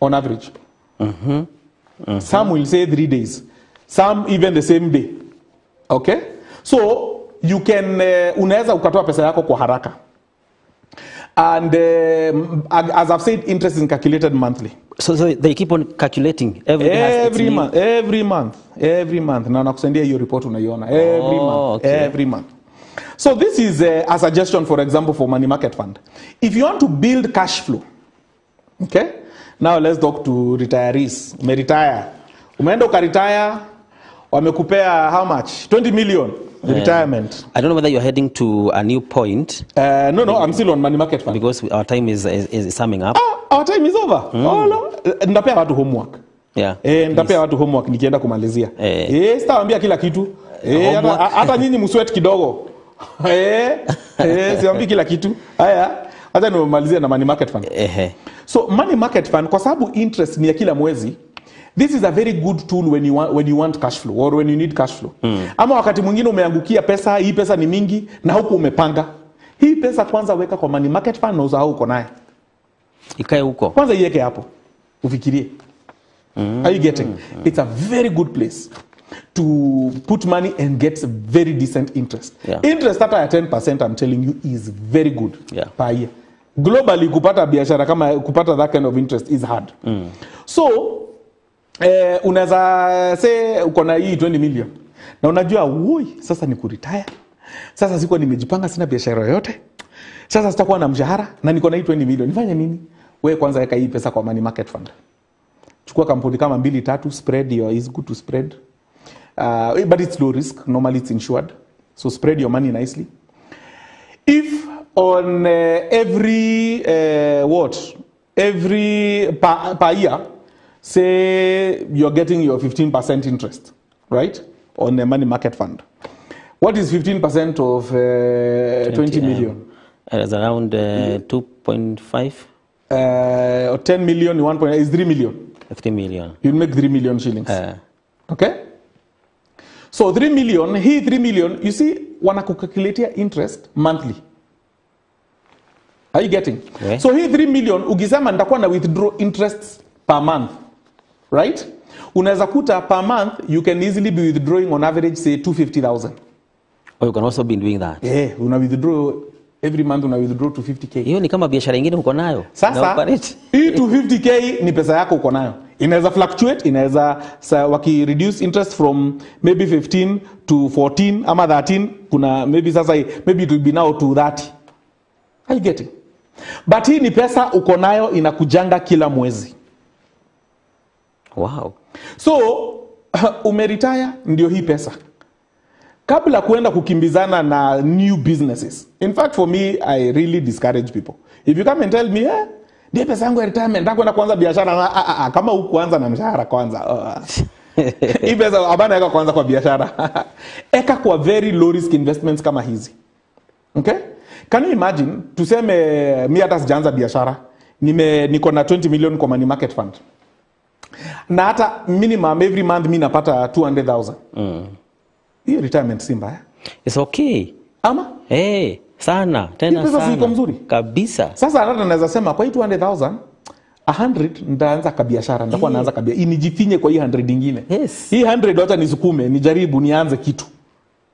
on average. Some will say 3 days, some even the same day. Okay, so you can unaweza ukatoa pesa yako kwa haraka. And as I've said, interest is calculated monthly. So they keep on calculating every month. Na nakusendia hiyo report unaiona every month. So this is a suggestion, for example, for money market fund. If you want to build cash flow, okay? Now let's talk to retirees. Umeretire. Umeenda ukaretire, wamekupea how much? 20 million. Retirement. I don't know whether you're heading to a new point. No, I'm still on money market fund. Because our time is summing up. Our time is over. Oh, no. Ndapea watu homework. Yeah. Ndapea watu homework nikienda kumalizia. Sitawaambia kila kitu. Hata nyinyi msweat kidogo. Siwaambii kila kitu. Haya, acha nimalizie na money market fund. So money market fund kwa sababu interest ni ya kila mwezi. This is a very good tool when you want cash flow or when you need cash flow. Ama wakati mwingine umeangukia pesa, hii pesa ni mingi na huko umepanga. Hii pesa kwanza weka kwa money market fund na usahau uko naye. Ikae huko. Kwanza iweke hapo. Ufikirie. Are you getting? It's a very good place to put money and get very decent interest. Yeah. Interest at 10%, I'm telling you, is very good per year. Globally, kupata biashara kama kupata that kind of interest is hard. So, unaweza say uko na hii 20 million. Na unajua, woi, sasa ni kuretire. Sasa sikuwa nimejipanga, sina biashara yoyote. Sasa sitakuwa na mshahara na niko na hii 20 million. Nifanye nini? Wewe kwanza weka hii pesa kwa money market fund. Chukua kampuni kama 2-3, spread is good to spread. But it's low risk. Normally it's insured. So spread your money nicely. If on every per year, say you're getting your 15% interest, right? On the money market fund. What is 15% of 20 million? It's around 2.5. Or 10 million, 1. Is 3 million. 3 million. You'll make 3 million shillings. Okay? So 3 million, 3 million, you see, wanakukalculate interest monthly. Are you getting? Yeah. So 3 million, ukisema nitakuwa na withdraw interest per month. Right? Unaweza kuta per month, you can easily be withdrawing on average, say 250,000. Or you can also be doing that. Yeah, una withdraw every month, una withdraw 250K. Hiyo ni kama biashara nyingine uko nayo. Sasa, hii 250K ni pesa yako uko nayo. Inaweza fluctuate, inaweza waki reduce interest from maybe 15 to 14 ama 13. Kuna maybe sasa, maybe it will be now to 30. Are you getting? But hii ni pesa uko nayo inakujanga kila mwezi. Wow. So, umeretire ndio hii pesa. Kabla kuenda kukimbizana na new businesses. In fact, for me, I really discourage people. If you come and tell me, ndio pesa yangu ya retirement, nataka kuanza biashara, kama hukuanza na mshahara kwanza. Hii pesa abana eka kwanza kwa biashara. Eka kwa very low risk investments kama hizi. Okay? Can you imagine, tuseme mimi hata sijaanza biashara, niko na 20 million kwa money market fund. Na hata minimum every month mimi napata 200,000. Hiyo retirement si mbaya. It's okay. Ama? Sana, tena pesa sana. Siko mzuri. Kabisa. Sasa hata naweza sema kwa hii 200,000, 100 nitaanza kabiashara, nitakuwa naanza kabiashara. Nijifinye kwa hii 100 nyingine. Yes. Hii 100 wacha nisukume, nijaribu nianze kitu.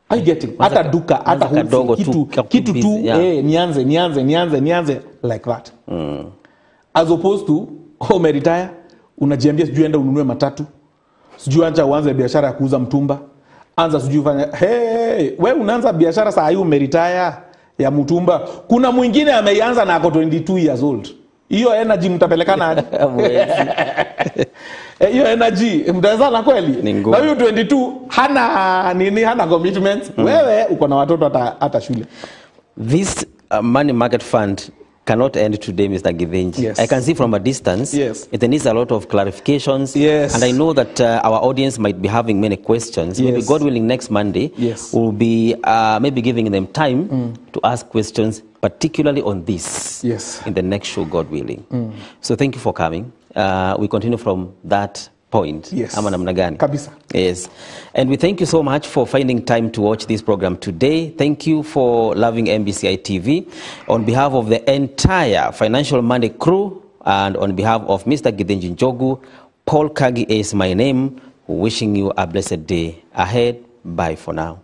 I get it. Hata duka, hata kitu tu, nianze like that. As opposed to umeretire, unajiambia sijui enda ununue matatu. Sijui acha uanze biashara ya kuuza mtumba. Anza sijui fanya, wewe unaanza biashara saa hii umeretire ya mtumba. Kuna mwingine ameanza na ako 22 years old. Hiyo energy mtapelekana aje? Hiyo energy mtawezana kweli? Na huyu 22 hana commitments. Wewe uko na watoto hata shule. This money market fund cannot end today, Mr. Githinji. Yes. I can see from a distance. Yes. It needs a lot of clarifications. Yes. And I know that our audience might be having many questions. Yes. Maybe God willing next Monday, we'll be maybe giving them time to ask questions, particularly on this in the next show, God willing. So thank you for coming. We continue from that point. Yes. Ama namna gani? Kabisa. Yes. And we thank you so much for finding time to watch this program today. Thank you for loving MBCI TV. On behalf of the entire Financial Monday crew and on behalf of Mr. Githinji Njogu, Paul Kagi is my name, wishing you a blessed day ahead. Bye for now.